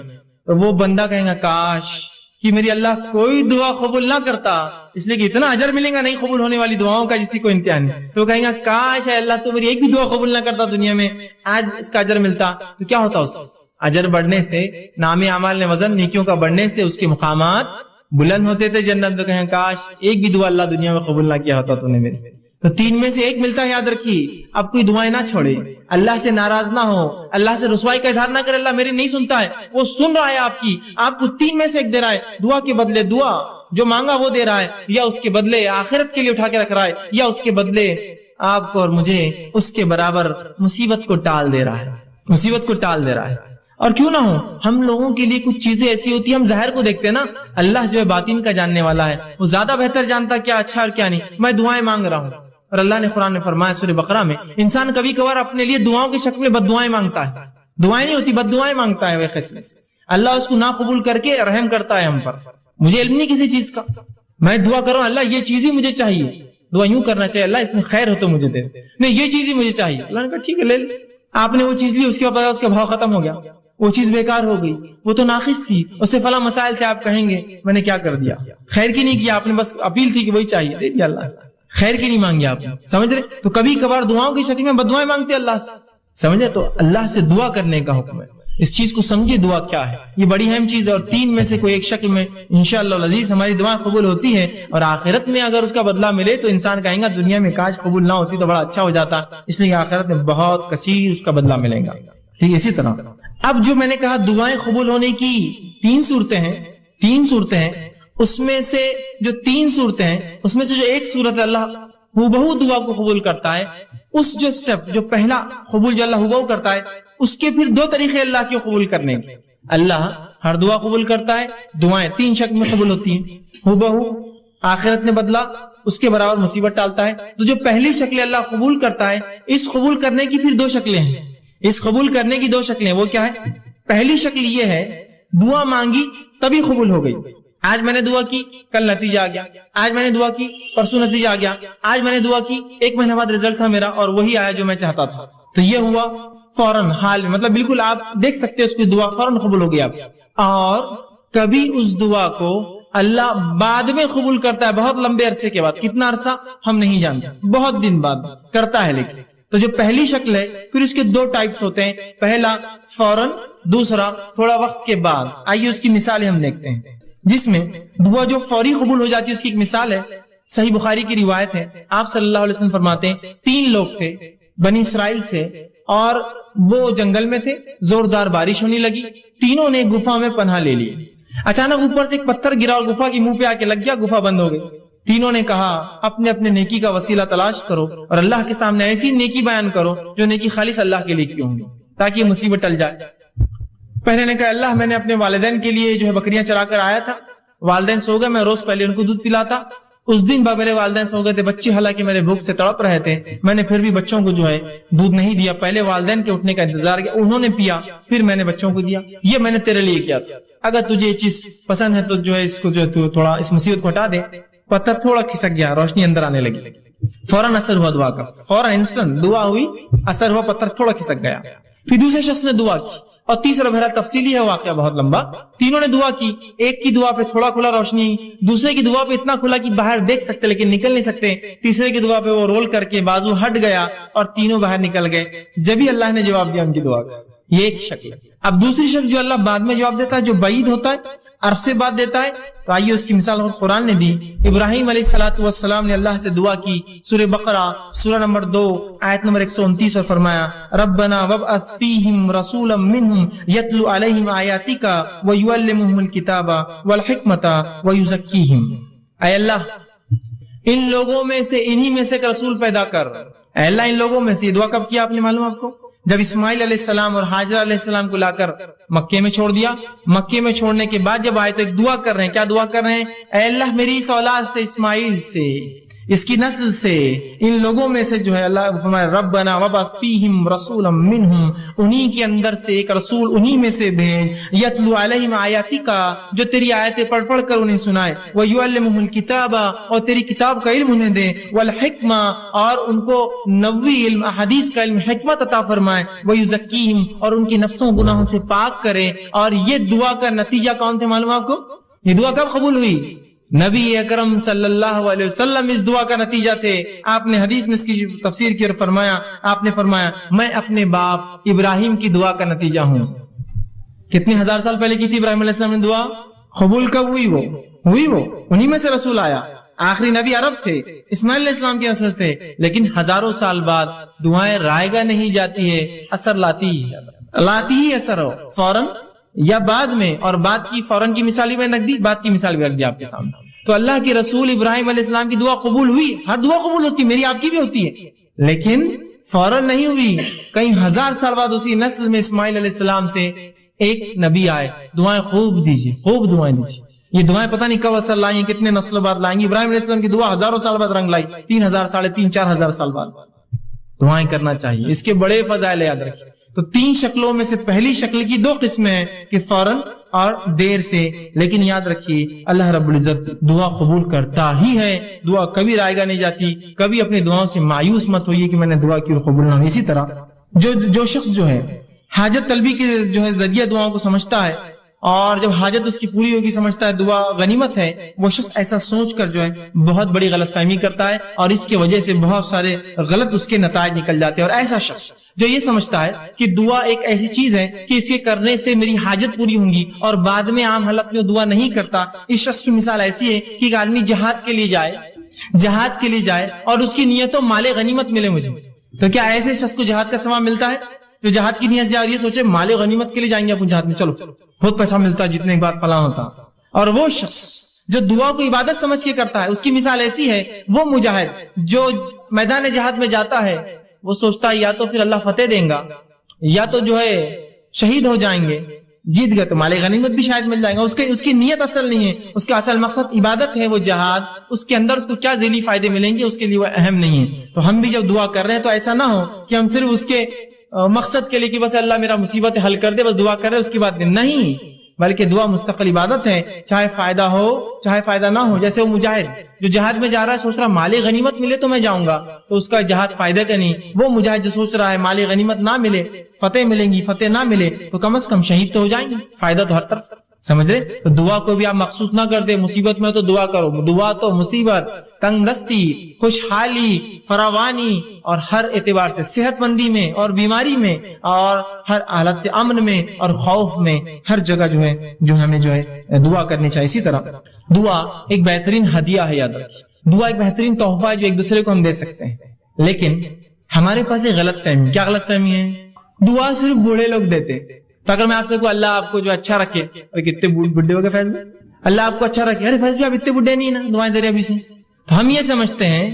تو وہ بندہ کہیں گا کاش کہ میری اللہ کوئی دعا قبول نہ کرتا، اس لیے کہ اتنا اجر ملے گا نہیں قبول ہونے والی دعاؤں کا جسی کو امتحان ہے. تو کہیں گا کاش ہے اللہ تو میری ایک بھی دعا قبول نہ کرتا دنیا میں، آج اس کا اجر ملتا. تو کیا ہوتا اس اجر بڑھنے سے، نام اعمال نے وزن نیکیوں کا بڑھنے سے اس کے مقامات بلند ہوتے تھے جنت میں. کہیں کاش ایک بھی دعا اللہ دنیا میں قبول نہ کیا ہوتا تو نے میری. تو تین میں سے ایک ملتا ہے، یاد رکھیے. اب کوئی دعائیں نہ چھوڑے، اللہ سے ناراض نہ ہو، اللہ سے رسوائی کا اظہار نہ کرے اللہ میری نہیں سنتا ہے، وہ سن رہا ہے آپ کی، آپ کو تین میں سے ایک دے رہا ہے. دعا کے بدلے دعا جو مانگا وہ دے رہا ہے، یا اس کے بدلے آخرت کے لیے اٹھا کے رکھ رہا ہے، یا اس کے بدلے آپ کو اور مجھے اس کے برابر مصیبت کو ٹال دے رہا ہے، مصیبت کو ٹال دے رہا ہے. اور کیوں نہ ہو ہم لوگوں کے لیے کچھ چیزیں ایسی ہوتی ہیں، ہم ظاہر کو دیکھتے ہیں نا، اللہ جو ہے باطن کا جاننے والا ہے، وہ زیادہ بہتر جانتا کیا اچھا اور کیا نہیں. میں دعائیں مانگ رہا ہوں اور اللہ نے قرآن میں فرمایا سورہ بقرہ میں انسان کبھی کبھار اپنے لیے دعاؤں کی شکل میں بد دعائیں مانگتا ہے، دعائیں نہیں ہوتی بد دعائیں مانگتا ہے. وہ قسم سے اللہ اس کو نہ قبول کر کے رحم کرتا ہے ہم پر. مجھے علم نہیں کسی چیز کا، میں دعا کر رہا ہوں اللہ یہ چیز ہی مجھے چاہیے، دعا یوں کرنا چاہیے اللہ اس میں خیر ہو تو مجھے دے، نہیں یہ چیز ہی مجھے چاہیے. اللہ نے کہا ٹھیک ہے لے لے. آپ نے وہ چیز لی، اس کے بعد اس کا بھاؤ ختم ہو گیا، وہ چیز بیکار ہو گئی، وہ تو ناقص تھی، اس سے فلاں مسائل تھے، آپ کہیں گے میں نے کیا کر دیا، خیر کی نہیں کیا آپ نے، بس اپیل تھی کہ وہی چاہیے، دے دیا اللہ، خیر کی نہیں مانگی آپ نے. سمجھ رہے؟ تو کبھی کبھار دعاؤں کی شکل میں بد دعائیں مانگتے اللہ سے، سمجھے؟ تو اللہ سے دعا کرنے کا حکم ہے. اس چیز کو سمجھے دعا کیا ہے، یہ بڑی اہم چیز ہے. اور تین میں سے کوئی ایک شکل میں انشاءاللہ العزیز ہماری دعا قبول ہوتی ہے، اور آخرت میں اگر اس کا بدلہ ملے تو انسان کہیں گا دنیا میں کاش قبول نہ ہوتی تو بڑا اچھا ہو جاتا، اس لیے آخرت میں بہت کثیر اس کا بدلہ ملے گا. ٹھیک ہے، اسی طرح اب جو میں نے کہا دعائیں قبول ہونے کی تین صورتیں ہیں، اس میں سے جو تین صورتیں ہیں اس میں سے جو ایک صورت اللہ ہو دعا کو قبول کرتا ہے، اس جو سٹیپ جو پہلا قبول جو اللہ ہو کرتا ہے، اس کے پھر دو طریقے اللہ کے قبول کرنے کے. اللہ ہر دعا قبول کرتا ہے، دعائیں تین شکل میں قبول ہوتی ہیں، ہو آخرت میں بدلا، اس کے برابر مصیبت ڈالتا ہے. تو جو پہلی شکل اللہ قبول کرتا ہے، اس قبول کرنے کی پھر دو شکلیں ہیں. اس قبول کرنے کی دو شکلیں وہ کیا ہے؟ پہلی شکل یہ ہے دعا مانگی تبھی قبول ہو گئی. آج میں نے دعا کی کل نتیجہ آ گیا، آج میں نے دعا کی پرسوں نتیجہ آ گیا، آج میں نے دعا کی ایک مہینہ بعد رزلٹ تھا میرا اور وہی آیا جو میں چاہتا تھا. تو یہ ہوا فوراً حال میں، مطلب بالکل آپ دیکھ سکتے اس کی دعا فوراً قبول ہو گئی آپ. اور کبھی اس دعا کو اللہ بعد میں قبول کرتا ہے، بہت لمبے عرصے کے بعد. کتنا عرصہ ہم نہیں جانتے، بہت دن بعد کرتا ہے. لیکن تو جو پہلی شکل ہے پھر اس کے دو ٹائپس ہوتے ہیں، پہلا فوراً، دوسرا تھوڑا وقت کے بعد. آئیے اس کی مثالیں ہم دیکھتے ہیں. جس میں دعا جو فوری قبول ہو جاتی ہے اس کی ایک مثال ہے، صحیح بخاری کی روایت ہے. آپ صلی اللہ علیہ وسلم فرماتے ہیں تین لوگ تھے بنی اسرائیل سے، اور وہ جنگل میں تھے، زوردار بارش ہونے لگی، تینوں نے گفا میں پناہ لے لی۔ اچانک اوپر سے ایک پتھر گرا اور گفا کی منہ پہ آ کے لگ گیا، گفا بند ہو گئی۔ تینوں نے کہا اپنے اپنے نیکی کا وسیلہ تلاش کرو اور اللہ کے سامنے ایسی نیکی بیان کرو جو نیکی خالص اللہ کے لیے کی ہوں گی تاکہ یہ مصیبت ٹل جائے۔ پہلے نے کہا اللہ میں نے اپنے والدین کے لیے جو ہے بکریاں چرا کر آیا تھا، والدین سو گئے، میں روز پہلے ان کو دودھ پلاتا، اس دن میرے والدین سو گئے تھے، بچے حالانکہ میرے بھوک سے تڑپ رہے تھے، میں نے پھر بھی بچوں کو جو ہے دودھ نہیں دیا، پہلے والدین کے اٹھنے کا انتظار کیا، انہوں نے پیا، پھر میں نے بچوں کو دیا، یہ میں نے تیرے لیے کیا تھا، اگر تجھے یہ چیز پسند ہے تو جو ہے اس کو جو ہے تھوڑا اس مصیبت کو ہٹا دے۔ پتھر تھوڑا کھسک گیا، روشنی اندر آنے لگی، فوراً اثر ہوا دعا کا، فوراً انسٹنٹ دعا ہوئی، اثر ہوا، پتھر تھوڑا کھسک گیا۔ پھر دوسرے شخص نے دعا کی، اور تیسرا بہرحال تفصیلی ہے واقعہ بہت لمبا، تینوں نے دعا کی، ایک کی دعا پہ تھوڑا کھلا روشنی، دوسرے کی دعا پہ اتنا کھلا کہ باہر دیکھ سکتے لیکن نکل نہیں سکتے، تیسرے کی دعا پہ وہ رول کر کے بازو ہٹ گیا اور تینوں باہر نکل گئے، جبھی اللہ نے جواب دیا ان کی دعا کا۔ یہ ایک شکل۔ اب دوسری شکل جو اللہ بعد میں جواب دیتا ہے، جو بعید ہوتا ہے، عرصے بعد دیتا ہے، تو آئیے اس کی مثال قرآن نے دی۔ ابراہیم علیہ الصلوۃ والسلام نے اللہ سے دعا کی، سورہ بقرہ سورہ نمبر 2 آیت نمبر 129 اور فرمایا ربنا وابعث فیہم رسولا منہم یتلو علیہم آیاتک ویعلمہم الکتاب والحکمت ویزکیہم۔ اے اللہ ان لوگوں میں سے انہی میں سے ایک رسول پیدا کر۔ اے اللہ ان لوگوں میں سے، یہ دعا کب کیا آپ نے معلوم آپ کو؟ جب اسماعیل علیہ السلام اور حاجرہ علیہ السلام کو لا کر مکے میں چھوڑ دیا، مکے میں چھوڑنے کے بعد جب آئے تو ایک دعا کر رہے ہیں، کیا دعا کر رہے ہیں؟ اے اللہ میری اس اولاد سے، اسماعیل سے، اس کی نسل سے، ان لوگوں میں سے جو ہے اللہ فرمائے ربنا وابعث فیہم رسولا منہم، انہی کے اندر سے ایک رسول انہی میں سے بھیج، یتلو علیہم آیاتک، جو تیری آیتیں پڑھ پڑھ کر انہیں سنائے، ویعلمہم الکتاب، اور تیری کتاب کا علم انہیں دے، والحکمہ، اور ان کو نبوی علم احادیث کا علم حکمت عطا فرمائے، ویزکیہم، اور ان کی نفسوں گناہوں سے پاک کرے۔ اور یہ دعا کا نتیجہ کون تھے معلوم آپ کو؟ یہ دعا کب قبول ہوئی؟ نبی اکرم صلی اللہ علیہ وسلم اس دعا کا نتیجہ تھے۔ آپ نے حدیث میں اس کی تفسیر کی اور فرمایا، آپ نے فرمایا میں اپنے باپ ابراہیم کی دعا کا نتیجہ ہوں۔ کتنے ہزار سال پہلے کی تھی ابراہیم علیہ السلام نے دعا؟ قبول کب ہوئی؟ وہ انہی میں سے رسول آیا، آخری نبی عرب تھے، اسماعیل علیہ السلام کی نسل سے، لیکن ہزاروں سال بعد دعائیں رائے گاہ نہیں جاتی ہے، اثر لاتی ہی اثر ہو فوراً یا بعد میں، اور بعد کی فوراً کی مثال میں رکھ دی، بعد کی مثال بھی رکھ دی آپ کے سامنے۔ تو اللہ کے رسول ابراہیم علیہ السلام کی دعا قبول ہوئی، ہر دعا قبول ہوتی، میری آپ کی بھی ہوتی ہے، لیکن فوراً نہیں ہوئی، کئی ہزار سال بعد اسی نسل میں اسماعیل علیہ السلام سے ایک نبی آئے۔ دعائیں خوب دیجیے، خوب دعائیں دیجیے، یہ دعائیں پتہ نہیں کب اثر لائیں، کتنے نسل بعد لائیں گی۔ ابراہیم علیہ السلام کی دعا ہزاروں سال بعد رنگ لائی، 3000 3,500 4,000 سال بعد دعائیں کرنا چاہیے، اس کے بڑے فضائل یاد رکھیے۔ تو 3 شکلوں میں سے پہلی شکل کی 2 قسمیں ہیں کہ فوراً اور دیر سے، لیکن یاد رکھیے اللہ رب العزت دعا قبول کرتا ہی ہے، دعا کبھی رائے گاہ نہیں جاتی۔ کبھی اپنی دعاؤں سے مایوس مت ہوئیے کہ میں نے دعا کی اور قبول نہ ہوئی۔ اسی طرح جو شخص جو ہے حاجت طلبی کے جو ہے ذریعہ دعاؤں کو سمجھتا ہے، اور جب حاجت اس کی پوری ہوگی سمجھتا ہے دعا غنیمت ہے، وہ شخص ایسا سوچ کر جو ہے بہت بڑی غلط فہمی کرتا ہے، اور اس کی وجہ سے بہت سارے غلط اس کے نتائج نکل جاتے ہیں۔ اور ایسا شخص جو یہ سمجھتا ہے کہ دعا ایک ایسی چیز ہے کہ اس کے کرنے سے میری حاجت پوری ہوں گی، اور بعد میں عام حالت میں دعا نہیں کرتا، اس شخص کی مثال ایسی ہے کہ ایک آدمی جہاد کے لیے جائے اور اس کی نیت و مال غنیمت ملے مجھے، تو کیا ایسے شخص کو جہاد کا ثواب ملتا ہے؟ جو جہاد کی نیت جائے اور یہ سوچے مال غنیمت کے لیے جائیں گے اپنے جہاد میں، چلو بہت پیسہ ملتا ہے جتنے بعد فلاں ہوتا، اور وہ شخص جو دعا کو عبادت سمجھ کے کرتا ہے، اس کی مثال ایسی ہے، وہ مجاہد جو میدان جہاد میں جاتا ہے، وہ سوچتا ہے یا تو پھر اللہ فتح دیں گا، یا تو جو ہے شہید ہو جائیں گے، جیت گئے تو مال غنیمت بھی شاید مل جائے گا۔ اس کی نیت اصل نہیں ہے، اس کا اصل مقصد عبادت ہے، وہ جہاد، اس کے اندر اس کو کیا ذیلی فائدے ملیں گے اس کے لیے وہ اہم نہیں ہے۔ تو ہم بھی جب دعا کر رہے ہیں تو ایسا نہ ہو کہ ہم صرف اس کے مقصد کے لیے کہ بس اللہ میرا مصیبت حل کر دے، بس دعا کر رہے اس کی بات نہیں، بلکہ دعا مستقل عبادت ہے، چاہے فائدہ ہو چاہے فائدہ نہ ہو۔ جیسے وہ مجاہد جو جہاد میں جا رہا ہے سوچ رہا مال غنیمت ملے تو میں جاؤں گا، تو اس کا جہاد فائدہ کا نہیں۔ وہ مجاہد جو سوچ رہا ہے مال غنیمت نہ ملے، فتح ملیں گی، فتح نہ ملے تو کم از کم شہید تو ہو جائیں گے، فائدہ تو ہر طرف، سمجھ رہے؟ تو دعا کو بھی آپ مخصوص نہ کر دے، مصیبت میں تو دعا کرو، دعا تو مصیبت، تنگ دستی، خوشحالی، فراوانی، اور ہر اعتبار سے صحت مندی میں اور بیماری میں اور ہر حالت سے امن میں اور خوف میں، ہر جگہ جو ہمیں جو ہے دعا کرنی چاہیے۔ اسی طرح دعا ایک بہترین ہدیہ ہے، یاد رکھیے، دعا ایک بہترین تحفہ ہے جو ایک دوسرے کو ہم دے سکتے ہیں، لیکن ہمارے پاس ایک غلط فہمی. کیا غلط فہمی ہے؟ دعا صرف بوڑھے لوگ دیتے. تو اگر میں آپ سے کہوں اللہ آپ کو جو اچھا رکھے, اور کتنے بڈھے ہو گئے فیض میں, اللہ آپ کو اچھا رکھے, ارے فیض بھی آپ اتنے بڈھے نہیں نا, دعائیں دے رہے ابھی سے. تو ہم یہ سمجھتے ہیں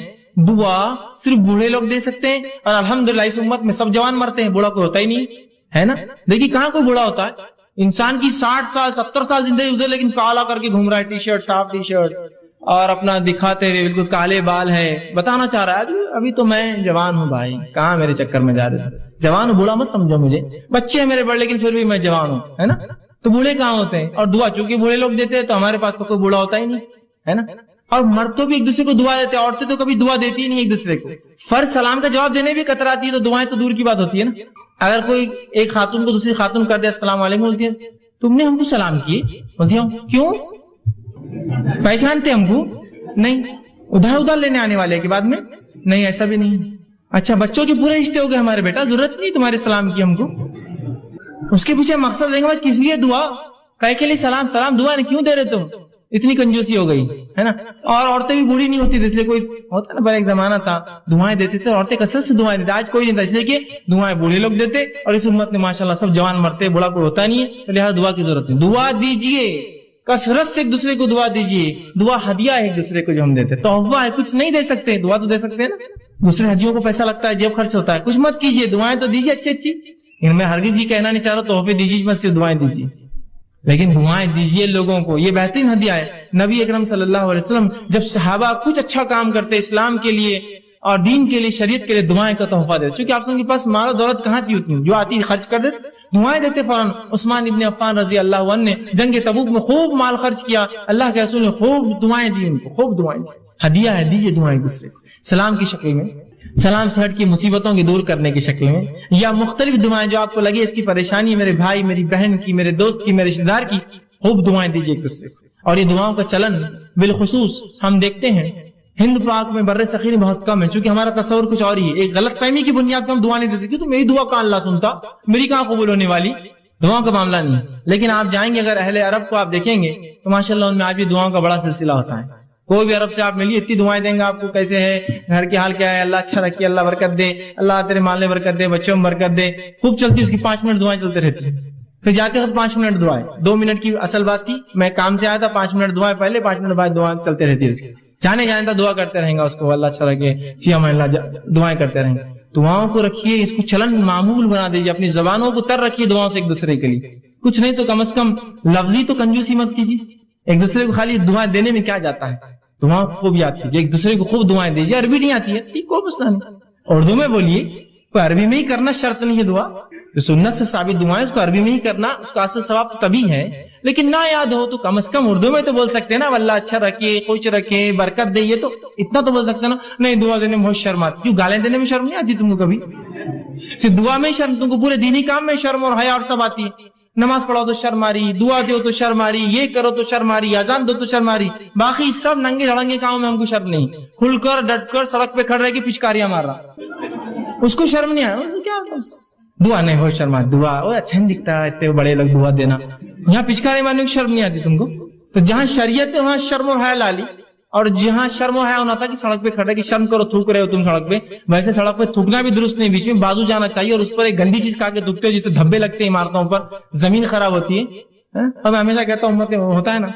دعا صرف بوڑھے لوگ دے سکتے ہیں, اور الحمدللہ اس امت میں سب جوان مرتے ہیں, بوڑھا کوئی ہوتا ہی نہیں ہے نا. دیکھیے کہاں کوئی بوڑھا ہوتا ہے, انسان کی 60 سال 70 سال زندگی گزرے لیکن کالا کر کے گھوم رہا ہے, ٹی شرٹ صاف ٹی شرٹ اور اپنا دکھاتے ہوئے بالکل کالے بال ہے, بتانا چاہ رہا ہے ابھی تو میں جوان ہوں بھائی, کہاں میرے چکر میں جا رہے تھے, جوان بوڑھا مت سمجھو مجھے, بچے ہیں میرے بڑے لیکن پھر بھی میں جوان ہوں, ہے نا. تو بوڑھے کہاں ہوتے ہیں, اور دعا چونکہ بوڑھے لوگ دیتے ہیں تو ہمارے پاس تو کوئی بوڑھا ہوتا ہی نہیں ہے نا. اور مرد تو بھی ایک دوسرے کو دعا دیتے ہیں, عورتیں تو کبھی دعا دیتی ہی نہیں ایک دوسرے کو. فرض سلام کا جواب دینے بھی کتراتی ہے, تو دعائیں تو دور کی بات ہوتی ہے نا. اگر کوئی ایک خاتون کو دوسری خاتون کر دے السلام علیکم, بولتی ہے تم نے ہم کو سلام کیے, بولتی ہوں کیوں, پہچانتے ہم کو نہیں, ادھر لینے آنے والے کے بعد میں نہیں, ایسا بھی نہیں. اچھا بچوں کے پورے رشتے ہو گئے ہمارے, بیٹا ضرورت نہیں تمہارے سلام کی ہم کو. اس کے پیچھے مقصد دیں گے کس لیے دعا, کہے کے لیے سلام, سلام دعا نہیں کیوں دے رہے تم, اتنی کنجوسی ہو گئی ہے نا. اور عورتیں بھی بوڑھی نہیں ہوتی, اس لیے کوئی ہوتا نا, پہلے ایک زمانہ تھا دعائیں دیتے تھے, عورتیں کثرت سے دعائیں دیتے, آج کوئی نہیں تھا, اس لیے کہ دعائیں بوڑھے لوگ دیتے, اور اس امت میں ماشاءاللہ سب جوان مرتے, بوڑھا کوئی ہوتا نہیں ہے, لہٰذا دعا کی ضرورت نہیں. دعا دیجئے, کثرت سے ایک دوسرے کو دعا دیجئے. دعا ہدیہ ہے ایک دوسرے کو جو ہم دیتے, تحفہ ہے, کچھ نہیں دے سکتے, دعا تو دے سکتے ہیں نا. دوسرے ہدیوں کو پیسہ لگتا ہے, جیب خرچ ہوتا ہے, کچھ مت کیجئے, دعائیں تو دیجئے اچھی اچھی. میں ہرگز یہ کہنا نہیں چاہ رہا تحفے دیجیے مت, صرف دعائیں دیجیے, لیکن دعائیں دیجیے لوگوں کو. یہ بہترین ہدیہ ہے. نبی اکرم صلی اللہ علیہ وسلم جب صحابہ کچھ اچھا کام کرتے اسلام کے لیے اور دین کے لیے, شریعت کے لیے, دعائیں کا تحفہ دیتے. چونکہ آپ کے پاس مال و دولت کہاں تھی اتنی, جو آتی خرچ کر دیتے, دعائیں دیتے فوراً. عثمان ابن عفان رضی اللہ عنہ نے جنگ تبوک میں خوب مال خرچ کیا, اللہ کے رسول نے خوب دعائیں دی ان کو, خوب دعائیں دی. ہدیہ ہے, دیجیے دعائیں دوسرے کو, سلام کی شکل میں, سلام سے ہٹ کی مصیبتوں کی دور کرنے کی شکل میں, یا مختلف دعائیں جو آپ کو لگے اس کی پریشانی میرے بھائی, میری بہن کی, میرے دوست کی, میرے رشتے دار کی, خوب دعائیں دیجیے ایک دوسرے کو. اور یہ دعاؤں کا چلن بالخصوص ہم دیکھتے ہیں ہند پاک میں, بر صغیر میں بہت کم ہے, چونکہ ہمارا تصور کچھ اور ہی ہے. ایک غلط فہمی کی بنیاد پر ہم دعا نہیں دیتے, کیوں تو میری دعا کہاں اللہ سنتا, میری کہاں قبول ہونے والی, دعاؤں کا معاملہ نہیں. لیکن آپ جائیں گے اگر اہل عرب کو آپ دیکھیں گے تو ماشاءاللہ ان میں آج بھی دعاؤں کا بڑا سلسلہ ہوتا ہے. کوئی بھی عرب سے آپ ملیے اتنی دعائیں دیں گے آپ کو, کیسے ہے, گھر کے حال کیا ہے, اللہ اچھا رکھے, اللہ برکت دے, اللہ تیرے مال میں برکت دے, بچوں میں برکت دے, خوب چلتی. اس کی 5 منٹ دعائیں چلتے رہتی ہیں. پھر جاتے وقت 5 منٹ دعائیں, 2 منٹ کی اصل بات تھی, میں کام سے آیا تھا, 5 منٹ دعائیں پہلے, 5 منٹ بعد دعائیں چلتے رہتی ہے. اس کی جانے جانے دعا کرتے رہیں گا اس کو, اللہ اچھا رکھے, فی امان اللہ, دعائیں کرتے رہیں گے. دعاؤں کو رکھیے, اس کو چلن معمول بنا دیجیے, اپنی زبانوں کو تر رکھیے دعاؤں سے ایک دوسرے کے لیے. کچھ نہیں تو کم از کم لفظی تو کنجوسی مت کیجیے. ایک دوسرے کو خالی دعائیں دینے میں کیا جاتا ہے, دعا خوب یاد کیجیے, ایک دوسرے کو خوب دعائیں دیجیے. عربی نہیں آتی ہے ٹھیک, کوئی مسئلہ نہیں, اردو میں بولیے, کوئی عربی میں ہی کرنا شرط نہیں ہے. دعا جو سنت سے ثابت دعائیں اس کو عربی میں ہی کرنا, اس کا اصل ثواب تو تبھی ہے. لیکن نہ یاد ہو تو کم از کم اردو میں تو بول سکتے ہیں نا, اللہ اچھا رکھے, خوش رکھے, برکت دے, یہ تو اتنا تو بول سکتے ہیں نا. نہیں دعا دینے میں بہت شرم آتی, کیوں گالیں دینے میں شرم نہیں آتی تم کو کبھی, صرف دعا میں ہی شرم, تم کو پورے دینی کام میں شرم اور حیا اور سب آتی ہے. نماز پڑھو تو شرم آ رہی, دعا دو تو شرم آ رہی, یہ کرو تو شرم آ رہی, اذان دو تو شرم آ رہی, باقی سب ننگے دھڑنگے کاموں میں ہم کو شرم نہیں. کھل کر ڈٹ کر سڑک پہ کھڑ رہے کہ پچکاریاں مار رہا, اس کو شرم نہیں آیا, کیا دعا نہیں ہو شرم, دعا اچھا نہیں دکھتا ہے, اتنے بڑے لوگ دعا دینا, یہاں پچکارے مارنے کی شرم نہیں آتی تم کو. تو جہاں شریعت ہے وہاں شرم و حیا لا لی, اور جہاں شرم و حیا ہونا تھا کہ سڑک پہ کھڑے کہ شرم کرو, تھوک رہے ہو تم سڑک پہ, ویسے سڑک پہ تھوکنا بھی درست نہیں, بیچ میں بازو جانا چاہیے, اور اس پر ایک گندی چیز کھا کے تھوکتے ہو جسے دھبے لگتے ہیں عمارتوں پر, زمین خراب ہوتی ہے. اب ہمیشہ کہتا ہوں امت ہوتا ہے نا,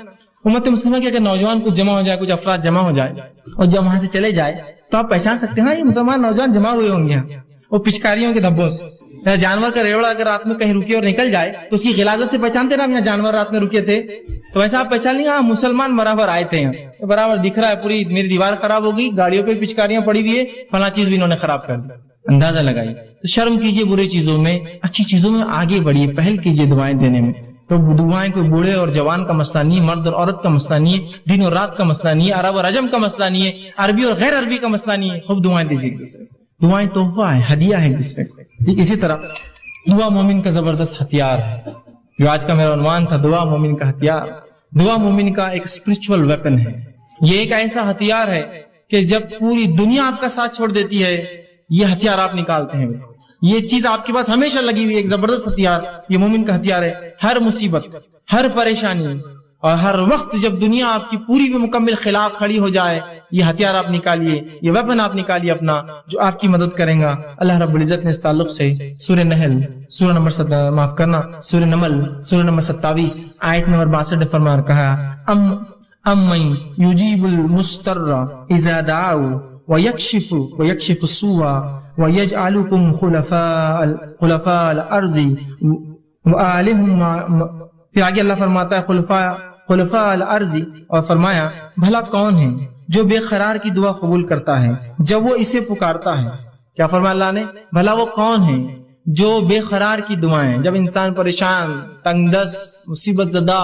امت مسلمہ کی اگر نوجوان کچھ جمع ہو جائے, کچھ افراد جمع ہو جائے اور جب وہاں سے چلے جائے تو آپ پہچان سکتے ہیں ہاں یہ مسلمان نوجوان جمع ہوئے ہوں گے وہ پچکاریوں کے دھبوں سے. جانور کا ریوڑا اگر رات میں کہیں رکے اور نکل جائے تو اس کی غلاظت سے پہچانتے نا, یہاں جانور رات میں رکے تھے, تو ویسا آپ پہچان لیں ہاں مسلمان برابر آئے تھے, یہاں برابر دکھ رہا ہے, پوری میری دیوار خراب ہوگی, گاڑیوں پہ پچکاریاں پڑی ہوئی ہے, فلاں چیز بھی انہوں نے خراب کر دی, اندازہ لگائیے. تو شرم کیجیے برے چیزوں میں, اچھی چیزوں میں آگے بڑھیے, پہل کیجیے دعائیں دینے میں. تو دعائیں کوئی بوڑھے اور جوان کا مسئلہ نہیں ہے, مرد اور عورت کا مسئلہ نہیں ہے, دن اور رات کا مسئلہ نہیں ہے, عرب اور عجم کا مسئلہ نہیں ہے, عربی اور غیر عربی کا مسئلہ نہیں ہے. خوب دعائیں دیجیے ایک دوسرے سے, دعائیں تحفہ ہے, ہدیہ ہے ایک دوسرے کو. ٹھیک اسی طرح دعا مومن کا زبردست ہتھیار ہے, جو آج کا میرا عنوان تھا, دعا مومن کا ہتھیار. دعا مومن کا ایک اسپرچول ویپن ہے. یہ ایک ایسا ہتھیار ہے کہ جب پوری دنیا آپ کا ساتھ چھوڑ دیتی ہے, یہ ہتھیار آپ نکالتے ہیں. یہ چیز آپ کے پاس ہمیشہ لگی ہوئی, ایک زبردست ہتھیار, یہ مومن کا ہتھیار ہے. ہر مصیبت, ہر پریشانی, اور ہر وقت جب دنیا آپ کی پوری بھی مکمل خلاف کھڑی ہو جائے، یہ ہتھیار آپ نکالیے، یہ ویپن آپ نکالیے اپنا، جو آپ کی مدد کریں گا۔ اللہ رب العزت نے اس تعلق سے سورہ نحل سورہ نمبر سورہ نمل سورہ نمبر 27 آیت نمبر 62 میں فرما کہا، امن یجیب المضطر اذا دعاه ویکشف السوء ویجعلکم خلفاء الارض وآلہم۔ پھر آگے اللہ فرماتا ہے خلفاء الارض، اور فرمایا بھلا کون ہے جو بے قرار کی دعا قبول کرتا ہے جب وہ اسے پکارتا ہے۔ کیا فرمایا اللہ نے؟ بھلا وہ کون ہے جو بے قرار کی دعائیں، جب انسان پریشان، تنگ دست، مصیبت زدہ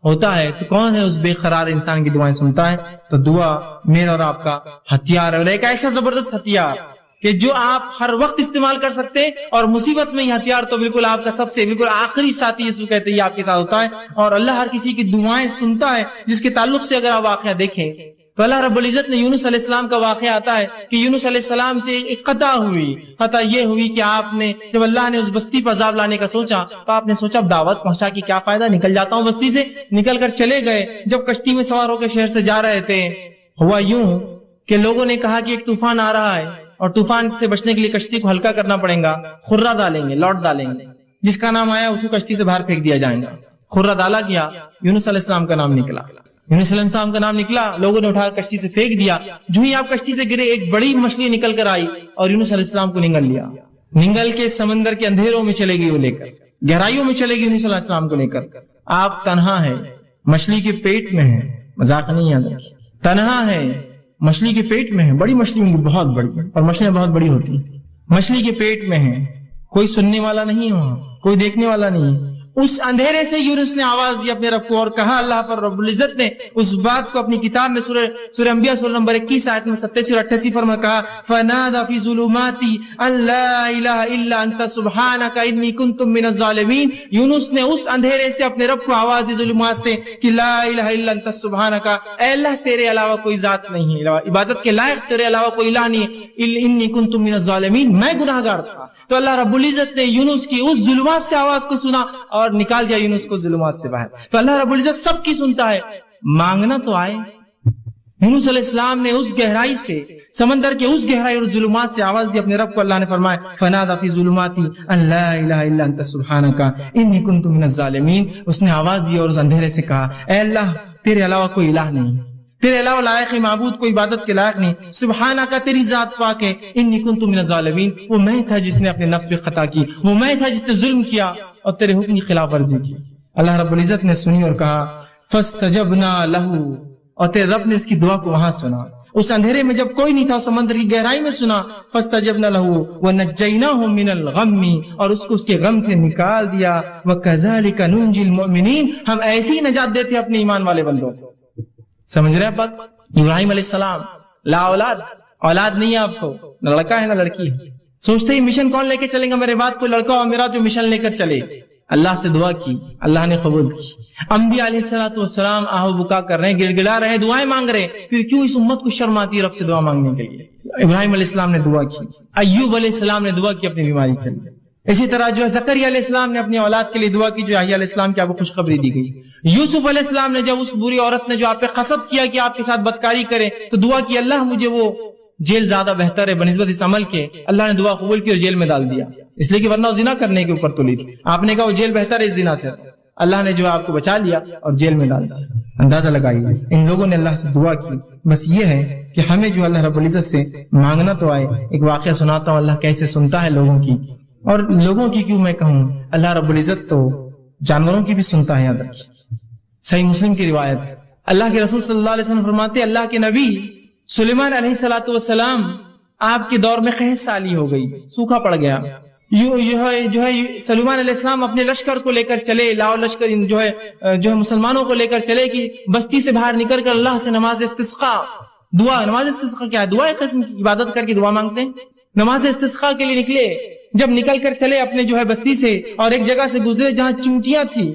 ہوتا ہے تو کون ہے اس بے قرار انسان کی دعائیں سنتا ہے؟ تو دعا میرا اور آپ کا ہتھیار ہے، اور ایک ایسا زبردست ہتھیار کہ جو آپ ہر وقت استعمال کر سکتے، اور مصیبت میں یہ ہتھیار تو بالکل آپ کا سب سے بالکل آخری ساتھی یسوع کہتے ہیں یہ آپ کے ساتھ ہوتا ہے، اور اللہ ہر کسی کی دعائیں سنتا ہے، جس کے تعلق سے اگر آپ واقعہ دیکھیں تو اللہ رب العزت نے یونس علیہ السلام کا واقعہ آتا ہے کہ یونس علیہ السلام سے ایک قطع ہوئی۔ قطع یہ ہوئی کہ آپ نے جب اللہ نے اس بستی پر عذاب لانے کا سوچا تو آپ نے سوچا اب دعوت پہنچا کے کیا فائدہ، نکل جاتا ہوں بستی سے۔ نکل کر چلے گئے، جب کشتی میں سوار ہو کے شہر سے جا رہے تھے، ہوا یوں کہ لوگوں نے کہا کہ ایک طوفان آ رہا ہے اور طوفان سے بچنے کے لیے کشتی کو ہلکا کرنا پڑے گا، خرہ ڈالیں گے، لوٹ ڈالیں گے، جس کا نام آیا اس کو کشتی سے باہر پھینک دیا جائے گا۔ خرہ ڈالا گیا، یونس علیہ السلام کا نام نکلا، یونس علیہ السلام کا نام نکلا، لوگوں نے اٹھا کشتی سے پھینک دیا۔ جو ہی آپ کشتی سے گرے ایک بڑی مچھلی نکل کر آئی اور یونس علیہ السلام کو نگل لیا، نگل کے سمندر کے اندھیروں میں چلے گئی، وہ لے کر گہرائیوں میں چلے گئی یونس علیہ السلام کو لے کر۔ آپ تنہا ہے، مچھلی کے پیٹ میں ہے، مذاق نہیں یاد رکھیے، تنہا ہے، مچھلی کے پیٹ میں ہے، بڑی مچھلی ہوں گی بہت بڑی، اور مچھلیاں بہت بڑی ہوتی ہیں، مچھلی کے پیٹ میں ہے، کوئی سننے والا نہیں ہے، کوئی دیکھنے والا نہیں ہے۔ اس اندھیرے سے یونس نے آواز دی اپنے رب کو اور کہا، اللہ پر رب العزت نے اس بات کو اپنی کتاب میں سورہ انبیاء سورہ نمبر 21 آیت میں 87 اور 88 فرما کہا، فنادى في ظلمات ان لا الہ الا انت سبحانک انی کنت من الظالمین۔ یونس نے اس اندھیرے سے اپنے رب کو آواز دی ظلمات سے کہ لا الہ الا انت سبحانک، اے اللہ تیرے علاوہ کوئی ذات نہیں ہے، عبادت کے لائق تیرے علاوہ کوئی الہ نہیں ہے، انی کنت من الظالمین، میں گناہگار تھا۔ تو اللہ رب العزت نے یونس کی اس ظلمات سے آواز کو سنا اور نکال دیا یونس کو ظلمات سے باہر۔ تو اللہ رب العزت سب کی سنتا ہے، مانگنا تو آئے۔ یونس علیہ السلام نے اس گہرائی سے، سمندر کے اس گہرائی اور ظلمات سے آواز دی اپنے رب کو، اللہ نے فرمایا فنادى في ظلمات ان لا الہ الا انت سبحانک انی کنت من الظالمین۔ اس نے آواز دی اور اس اندھیرے سے کہا، اے اللہ تیرے علاوہ کوئی الہ نہیں، تیرے علاوہ لائق معبود کوئی عبادت کے لائق نہیں، سبحانہ کا تیری ذات پاک ہے، انی کنت من الظالمین، وہ میں تھا جس نے اپنے نفس پہ خطا کی، وہ میں تھا جس نے ظلم کیا اور تیرے حکم کی خلاف ورزی کی۔ اللہ رب العزت نے سنی اور کہا فاستجبنا له، اور تیرے رب نے اس کی دعا کو وہاں سنا، اس اندھیرے میں جب کوئی نہیں تھا، سمندر کی گہرائی میں سنا، فاستجبنا له ونجیناہ من الغم، اور اس کو اس کے غم سے نکال دیا، وکذالک ننجی المؤمنین، ہم ایسی نجات دیتے اپنے ایمان والے بندوں کو۔ سمجھ رہے ہیں بات؟ ابراہیم علیہ السلام لا اولاد نہیں ہے آپ کو، نہ لڑکا ہے نہ لڑکی ہے، سوچتے ہی مشن کون لے کے چلیں گا میرے بعد، کوئی لڑکا اور میرا جو مشن لے کر چلے۔ اللہ سے دعا کی، اللہ نے قبول کی۔ انبیاء علیہ السلام آہ بکا کر رہے ہیں، گڑ گڑا رہے ہیں، دعائیں مانگ رہے ہیں، پھر کیوں اس امت کو شرم آتی ہے رب سے دعا مانگنے کے لیے؟ ابراہیم علیہ السلام نے دعا کی، ایوب علیہ السلام نے دعا کی اپنی بیماری کے لیے، اسی طرح جو ہے زکریا علیہ السلام نے اپنی اولاد کے لیے دعا کی، جو یحییٰ علیہ السلام کی آپ کو خوشخبری دی گئی۔ یوسف علیہ السلام نے جب اس بری عورت نے جو آپ پہ قصد کیا کہ آپ کے ساتھ بدکاری کرے تو دعا کی، اللہ مجھے وہ جیل زیادہ بہتر ہے بنسبت اس عمل کے۔ اللہ نے دعا قبول کی اور جیل میں ڈال دیا، اس لیے کہ ورنہ وہ زنا کرنے کے اوپر تلی تھی، آپ نے کہا وہ جیل بہتر ہے اس زنا سے، اللہ نے جو آپ کو بچا لیا اور جیل میں ڈال دیا۔ اندازہ لگائیے ان لوگوں نے اللہ سے دعا کی۔ بس یہ ہے کہ ہمیں جو اللہ رب العزت سے مانگنا تو آئے۔ ایک واقعہ سناتا ہوں، اللہ کیسے سنتا ہے لوگوں کی، اور لوگوں کی کیوں میں کہوں، اللہ رب العزت تو جانوروں کی بھی سنتا ہے، یاد رکھیے۔ صحیح مسلم کی روایت ہے، اللہ کے رسول صلی اللہ علیہ وسلم فرماتے ہیں، اللہ کے نبی سلیمان علیہ السلام آپ کے دور میں قحط سالی ہو گئی، سوکھا پڑ گیا، جو ہے سلیمان علیہ السلام اپنے لشکر کو لے کر چلے، لاؤ لشکر جو ہے مسلمانوں کو لے کر چلے کہ بستی سے باہر نکل کر اللہ سے نماز استسقاء دعا، نماز استسقاء کیا ہے؟ دعا قسم کی عبادت کر کے دعا مانگتے ہیں، نماز استسقاء کے لیے نکلے۔ جب نکل کر چلے اپنے جو ہے بستی سے اور ایک جگہ سے گزرے جہاں چونٹیاں تھی،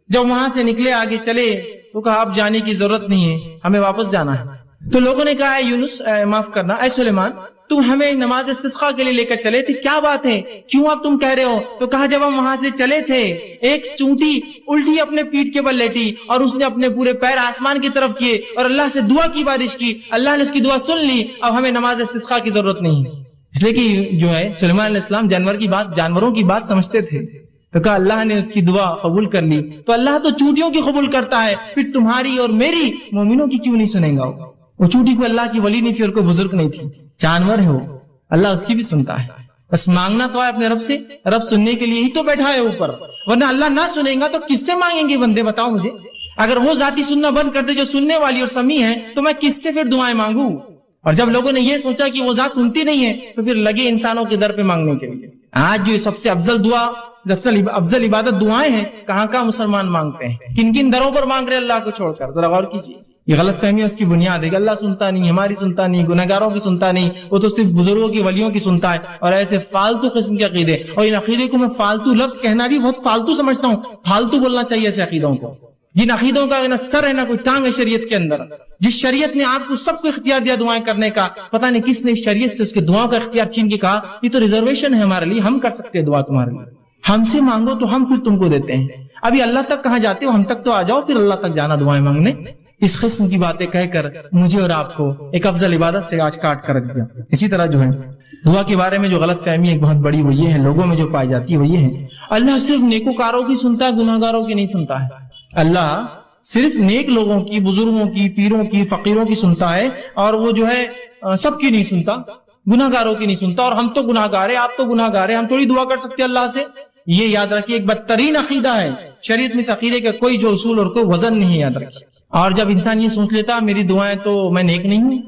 جب وہاں سے نکلے آگے چلے تو کہا اب جانے کی ضرورت نہیں ہے، ہمیں واپس جانا ہے۔ تو لوگوں نے کہا اے یونس، معاف کرنا، اے سلیمان، تم ہمیں نماز استسقاء کے لیے لے کر چلے تھے، کیا بات ہے، کیوں اب تم کہہ رہے ہو؟ تو کہا جب ہم وہاں سے چلے تھے ایک چونٹی الٹی اپنے پیٹھ کے بل لیٹی اور اس نے اپنے پورے پیر آسمان کی طرف کیے اور اللہ سے دعا کی، بارش کی، اللہ نے اس کی دعا سن لی، اب ہمیں نماز استسقاء کی ضرورت نہیں ہے۔ اس لیے کہ جو ہے سلیمان علیہ السلام جانوروں کی بات سمجھتے تھے، تو کہا اللہ نے اس کی دعا قبول کر لی، تو اللہ تو چونٹیوں کی قبول کرتا ہے، پھر تمہاری اور میری مومنوں کی کیوں نہیں سنیں گا؟ وہ چونٹی کو اللہ کی ولی نہیں تھی اور کوئی بزرگ نہیں تھی، جانور ہے وہ، اللہ اس کی بھی سنتا ہے، بس مانگنا تو ہے اپنے رب سے، رب سننے کے لیے ہی تو بیٹھا ہے اوپر، ورنہ اللہ نہ سنیں گا تو کس سے مانگیں گے بندے؟ بتاؤ مجھے، اگر وہ ذاتی سننا بند کر دے جو سننے والی اور سمیع ہے تو میں کس سے پھر دعائیں مانگوں؟ اور جب لوگوں نے یہ سوچا کہ وہ ذات سنتی نہیں ہے تو پھر لگے انسانوں کے در پہ مانگنے کے لیے۔ آج جو سب سے افضل دعا، افضل عبادت دعائیں ہیں، کہاں مسلمان مانگتے ہیں، کن کن دروں پر مانگ رہے اللہ کو چھوڑ کر؟ ذرا غور کیجیے، یہ غلط فہمی ہے، اس کی بنیاد ہے کہ اللہ سنتا نہیں، ہماری سنتا نہیں، گنہگاروں کی سنتا نہیں، وہ تو صرف بزرگوں کی ولیوں کی سنتا ہے، اور ایسے فالتو قسم کے عقیدے، اور ان عقیدے کو میں فالتو لفظ کہنا بھی بہت فالتو سمجھتا ہوں، فالتو بولنا چاہیے ایسے عقیدوں کو، جن عقیدوں کا نہ سر ہے نہ کوئی ٹانگ ہے شریعت کے اندر، جس شریعت نے آپ کو سب کو اختیار دیا دعائیں کرنے کا، پتہ نہیں کس نے اس شریعت سے اس کے دعاؤں کا اختیار چھین کے کہا یہ تو ریزرویشن ہے ہمارے لیے، ہم کر سکتے ہیں دعا تمہارے لیے، ہم سے مانگو تو ہم پھر تم کو دیتے ہیں، ابھی اللہ تک کہاں جاتے ہو؟ ہم تک تو آ جاؤ، پھر اللہ تک جانا دعائیں مانگنے۔ اس قسم کی باتیں کہہ کر مجھے اور آپ کو ایک افضل عبادت سے آج کاٹ کر رکھ دیا۔ اسی طرح جو ہے دعا کے بارے میں جو غلط فہمی ایک بہت بڑی وہ یہ ہے، لوگوں میں جو پائی جاتی ہے وہ یہ ہے، اللہ صرف نیکوکاروں کی سنتا ہے، گناہگاروں کی نہیں سنتا ہے۔ اللہ صرف نیک لوگوں کی، بزرگوں کی، پیروں کی، فقیروں کی سنتا ہے، اور وہ جو ہے سب کی نہیں سنتا، گناہگاروں کی نہیں سنتا، اور ہم تو گناہگار ہیں، آپ تو گناہگار ہیں، ہم تھوڑی دعا کر سکتے اللہ سے۔ یہ یاد رکھیے ایک بدترین عقیدہ ہے شریعت میں، اس عقیدے کا کوئی جو اصول اور کوئی وزن نہیں ہے، یاد رکھیے۔ اور جب انسان یہ سوچ لیتا میری دعائیں تو میں نیک نہیں ہوں،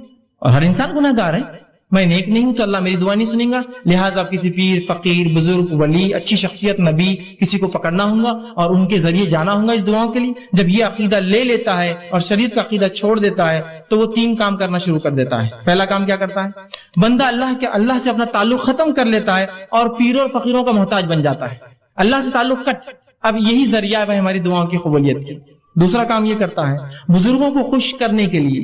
اور ہر انسان گناہگار ہے، میں نیک نہیں ہوں تو اللہ میری دعا نہیں سنیں گا، لہٰذا کسی پیر، فقیر، بزرگ، ولی، اچھی شخصیت، نبی، کسی کو پکڑنا ہوگا اور ان کے ذریعے جانا ہوگا اس دعاؤں کے لیے۔ جب یہ عقیدہ لے لیتا ہے اور شریعت کا عقیدہ چھوڑ دیتا ہے تو وہ 3 کام کرنا شروع کر دیتا ہے۔ پہلا کام کیا کرتا ہے؟ بندہ اللہ سے اپنا تعلق ختم کر لیتا ہے اور پیروں اور فقیروں کا محتاج بن جاتا ہے، اللہ سے تعلق کٹ، اب یہی ذریعہ ہے ہماری دعاؤں کی قبولیت کی۔ دوسرا کام یہ کرتا ہے بزرگوں کو خوش کرنے کے لیے،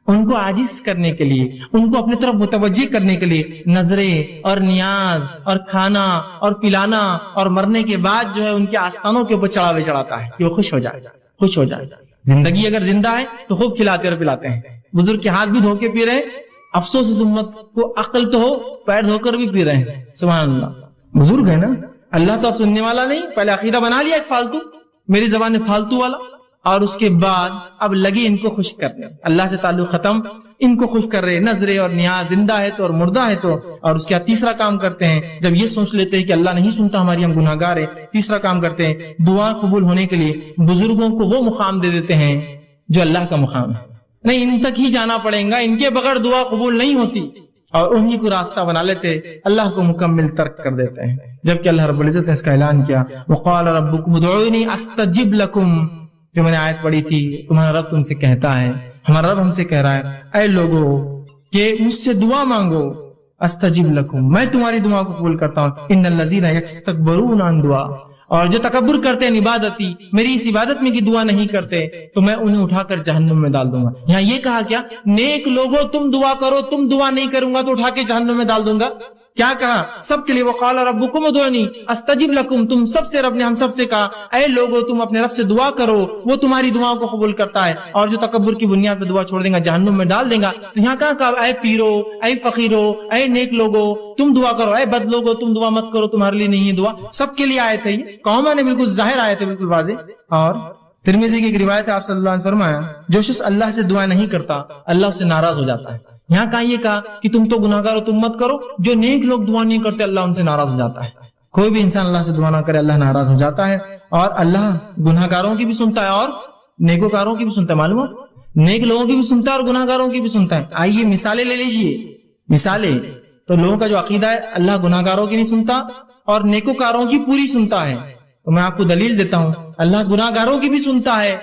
ان کو عاجز کرنے کے لیے، ان کو اپنی طرف متوجہ کرنے کے لیے نظریں اور نیاز اور کھانا اور پلانا، اور مرنے کے بعد جو ہے ان کے آستانوں کے اوپر چڑھاوے چڑھاتا ہے کہ وہ خوش ہو جائے۔ زندگی اگر زندہ ہے تو خوب کھلاتے اور پلاتے ہیں، بزرگ کے ہاتھ بھی دھو کے پی رہے ہیں، افسوس اس امت کو عقل تو ہو، پیر دھو کر بھی پی رہے ہیں، سبحان اللہ۔ بزرگ ہے نا، اللہ تو اب سننے والا نہیں، پہلے عقیدہ بنا لیا ایک فالتو، میری زبان میں فالتو والا، اور اس کے بعد اب لگے ان کو خوش کرنے، اللہ سے تعلق ختم، ان کو خوش کر رہے، نظریں اور نیاز، زندہ ہے تو اور مردہ ہے تو۔ اور اس کے بعد تیسرا کام کرتے ہیں، جب یہ سوچ لیتے ہیں کہ اللہ نہیں سنتا ہماری، ہم گناہگار ہیں، تیسرا کام کرتے ہیں دعا قبول ہونے کے لیے بزرگوں کو وہ مقام دے دیتے ہیں جو اللہ کا مقام ہے، نہیں ان تک ہی جانا پڑے گا، ان کے بغیر دعا قبول نہیں ہوتی، اور انہی کو راستہ بنا لیتے، اللہ کو مکمل ترک کر دیتے ہیں۔ جبکہ اللہ رب العزت نے اس کا اعلان کیا، وقال ربکم ادعونی استجب لکم، جو میں نے آیت پڑھی تھی، تمہارا رب تم سے کہتا ہے، ہمارا رب ہم سے کہہ رہا ہے اے لوگو کہ مجھ سے دعا مانگو، استجب لکم، میں تمہاری دعا کو قبول کرتا ہوں، ان الذین یستکبرون عن دعا، اور جو تکبر کرتے ہیں عبادتی، میری اس عبادت میں کی دعا نہیں کرتے تو میں انہیں اٹھا کر جہنم میں ڈال دوں گا۔ یہاں یہ کہا کیا؟ نیک لوگوں تم دعا کرو، تم دعا نہیں کروں گا تو اٹھا کے جہنم میں ڈال دوں گا۔ کیا کہا؟ سب کے لیے، وقال ربکم ادعونی استجب لکم، تم سب سے، رب نے ہم سب سے کہا اے لوگو تم اپنے رب سے دعا کرو، وہ تمہاری دعاؤں کو قبول کرتا ہے، اور جو تکبر کی بنیاد پہ دعا چھوڑ دیں گا جہنم میں ڈال دیں گا۔ تو یہاں کہا اے پیرو، اے فقیرو، اے نیک لوگو تم دعا کرو، اے بد لوگو تم دعا مت کرو، تمہارے لیے نہیں ہے دعا۔ سب کے لیے آئے تھے، قوم نے بالکل ظاہر آئے تھے، بالکل واضح۔ اور ترمذی کی ایک روایت ہے، آپ صلی اللہ علیہ وسلم فرمایا جو شخص اللہ سے دعا نہیں کرتا اللہ اس سے ناراض ہو جاتا ہے۔ یہاں کہا یہ کہا کہ تم تو گناہگار ہو، تم مت کرو، جو نیک لوگ دعا نہیں کرتے اللہ ان سے ناراض ہو جاتا ہے۔ کوئی بھی انسان اللہ سے دعا نہ کرے اللہ ناراض ہو جاتا ہے، اور اللہ گناہگاروں کی بھی سنتا ہے اور نیکوکاروں کی بھی سنتا ہے، معلوم ہے، نیک لوگوں کی بھی سنتا ہے اور گناہگاروں کی بھی سنتا ہے۔ آئیے مثالیں لے لیجئے، مثالیں تو لوگوں کا جو عقیدہ ہے اللہ گناہگاروں کی نہیں سنتا اور نیکوکاروں کی پوری سنتا ہے، تو میں آپ کو دلیل دیتا ہوں، اللہ گناہگاروں کی بھی سنتا ہے،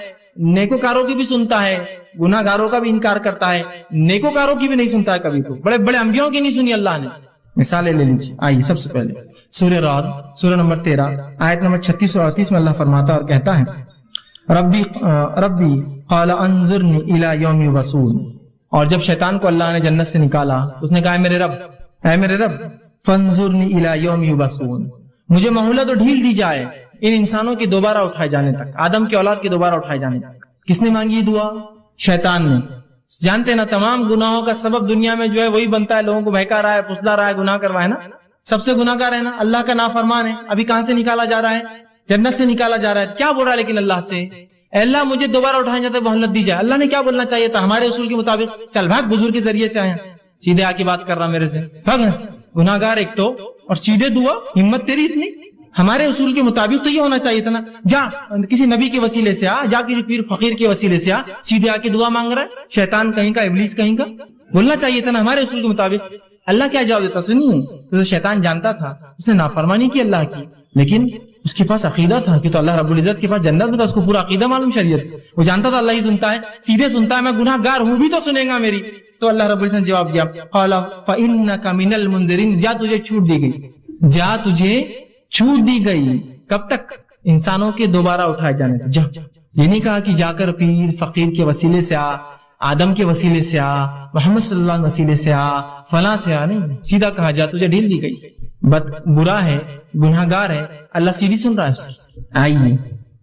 نیکوکاروں کی بھی سنتا ہے، گناہگاروں کا بھی انکار کرتا ہے، نیکوکاروں کی بھی نہیں سنتا ہے کبھی، تو بڑے بڑے انبیاء کی نہیں سنی اللہ نے۔ مثالیں لے لیجیے، آئیے سب سے پہلے سورہ رعد، سورہ نمبر 13 آیت نمبر 36 اور 38 میں اللہ فرماتا اور کہتا ہے ربی قال انظرنی الی یوم یبعثون، اور جب شیطان کو اللہ نے جنت سے نکالا اس نے کہا میرے رب اے میرے رب فانظرنی الی یوم یبعثون، مجھے مہلت و ڈھیل دی جائے ان انسانوں کے دوبارہ اٹھائے جانے تک، آدم کی اولاد کے دوبارہ اٹھائے جانے تک۔ کس نے مانگی یہ دعا؟ شیطان نے۔ جانتے ہیں نا تمام گناہوں کا سبب دنیا میں جو ہے وہی بنتا ہے، لوگوں کو بہکا رہا ہے، پھسلا رہا ہے، گناہ کروا ہے نا، سب سے گناہ گار ہے نا، اللہ کا نافرمان ہے۔ ابھی کہاں سے نکالا جا رہا ہے؟ جنت سے نکالا جا رہا ہے۔ کیا بول رہا ہے لیکن اللہ سے، اے اللہ مجھے دوبارہ اٹھایا جاتا ہے، مہلت دی جائے۔ اللہ نے کیا بولنا چاہیے تھا ہمارے اصول کے مطابق؟ چل بھاگ، بزرگ کے ذریعے سے آیا، سیدھے آ کے بات کر رہا میرے سے، بھاگ گناہ گار ایک تو، اور سیدھے دعا، ہمت تیری اتنی؟ ہمارے اصول کے مطابق تو یہ ہونا چاہیے تھا نا، جا کسی نبی کے وسیلے سے آ، جا کسی پیر فقیر کے وسیلے سے آ، سیدھے آ کے دعا مانگ رہا ہے، شیطان کہیں کا، ابلیس کہیں کا، بولنا چاہیے تھا نا ہمارے اصول کے مطابق۔ اللہ کیا جواب دیتا؟ سنیے، تو شیطان جانتا تھا، اس نے نافرمانی کی اللہ کی، لیکن اس کے پاس عقیدہ تھا کہ تو اللہ رب العزت کے پاس جنت میں تھا، اس کو پورا عقیدہ معلوم شریعت، وہ جانتا تھا اللہ ہی سنتا ہے، سیدھے سنتا ہے، میں گناہ گار ہوں بھی تو سنے گا میری۔ تو اللہ رب العزت نے جواب دیا، قال فإنك من المنذرين، جا تجھے چھوٹ دی گئی، جا تجھے چھوٹ دی گئی۔ کب تک؟ انسانوں کے دوبارہ اٹھائے جانے تک۔ جا، یہ نہیں کہا کہ جا کر پیر فقیر کے وسیلے سے آ، آدم کے وسیلے سے آ، محمد صلی اللہ علیہ وسیلے سے آ، فلاں سے آ، نہیں، سیدھا کہا جا تجھے ڈھیل دی گئی، برا ہے، گناہ گار ہے، اللہ سیدھی سن رہا ہے اس کی۔ آئیے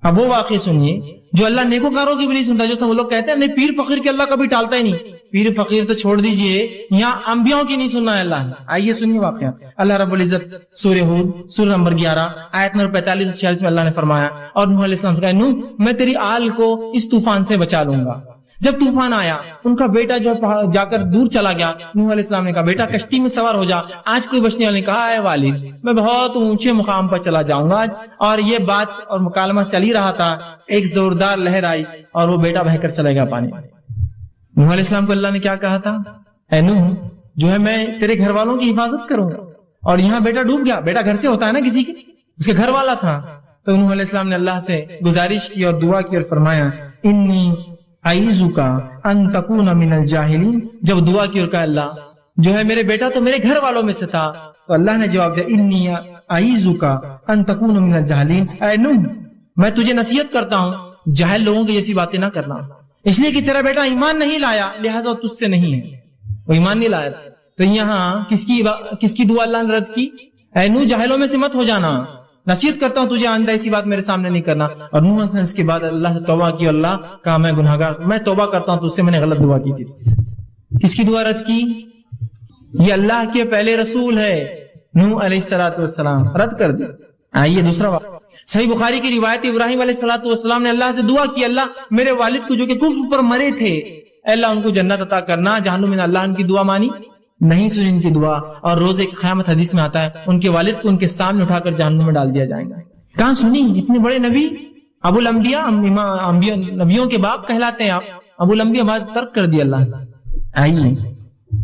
اب وہ واقعہ سنیے جو اللہ نیکوکاروں کی بھی نہیں سنتا، جو سب لوگ کہتے ہیں نہیں پیر فقیر کے اللہ کبھی ٹالتا ہی نہیں، پیر فقیر تو چھوڑ دیجئے، یہاں انبیاءوں کی نہیں سننا ہے اللہ نے۔ آئیے سنیے واقعہ، اللہ رب العزت سورہ ہود سورہ نمبر 11 آیت نمبر 45-46 میں اللہ نے فرمایا، اور نوح علیہ السلام سے کہا، نوح میں تیری آل کو اس طوفان سے بچا لوں گا۔ جب طوفان آیا، ان کا بیٹا جو جا کر دور چلا گیا، نوح علیہ السلام نے کہا بیٹا کشتی میں سوار ہو جا۔ آج کوئی بچنے والے نے کہا، اے والد میں بہت اونچے مقام پر چلا جاؤں گا، اور یہ بات اور مکالمہ چل ہی رہا تھا، ایک زوردار لہر آئی اور وہ بیٹا بہہ کر چلے گا پانی میں۔ نوح علیہ السلام کو اللہ نے کیا کہا تھا؟ اے نوح جو ہے میں تیرے گھر والوں کی حفاظت کروں گا، اور یہاں بیٹا ڈوب گیا، بیٹا گھر سے ہوتا ہے نا کسی کے، اس کے گھر والا تھا۔ تو نوح علیہ السلام نے اللہ سے گزارش کی اور دعا کی اور فرمایا، انی اعیذک ان تکون من الجاہلین۔ جب دعا کی اور کہا اللہ جو ہے میرے بیٹا تو میرے گھر والوں میں سے تھا، تو اللہ نے جواب دیا، انی اعیذک ان تکون من الجاہلین، اے نوح میں تجھے نصیحت کرتا ہوں جاہل لوگوں کی جیسی باتیں نہ کرنا، اس لیے کہ تیرا بیٹا ایمان نہیں لایا لہذا تجھ سے نہیں ہے، وہ ایمان نہیں لایا۔ تو یہاں کس کی دعا اللہ نے رد کی؟ اے نوح جاہلوں میں سے مت ہو جانا، نصیحت کرتا ہوں تجھے آئندہ ایسی بات میرے سامنے نہیں کرنا۔ اور نوح نے اس کے بعد اللہ سے توبہ کی، اللہ کہا میں گناہگار، میں توبہ کرتا ہوں تجھ سے، میں نے غلط دعا کی تھی۔ کس کی دعا رد کی؟ یہ اللہ کے پہلے رسول ہے نوح علیہ السلام، رد کر دی۔ آئیے دوسرا واقعہ، صحیح بخاری کی روایت، ابراہیم علیہ السلام نے اللہ سے دعا کی، اللہ میرے والد کو جو کہ کفر پر مرے تھے، اے اللہ ان کو جنت عطا کرنا، جہنم میں۔ اللہ ان کی دعا مانی نہیں، سنی ان کی دعا، اور روز قیامت حدیث میں آتا ہے ان کے والد کو ان کے سامنے اٹھا کر جہنم میں ڈال دیا جائے گا۔ کہاں سنی؟ اتنے بڑے نبی، ابو الانبیاء، نبیوں کے باپ کہلاتے ہیں آپ، ابو الانبیاء بعد ترک کر دیا اللہ نے۔ آئیے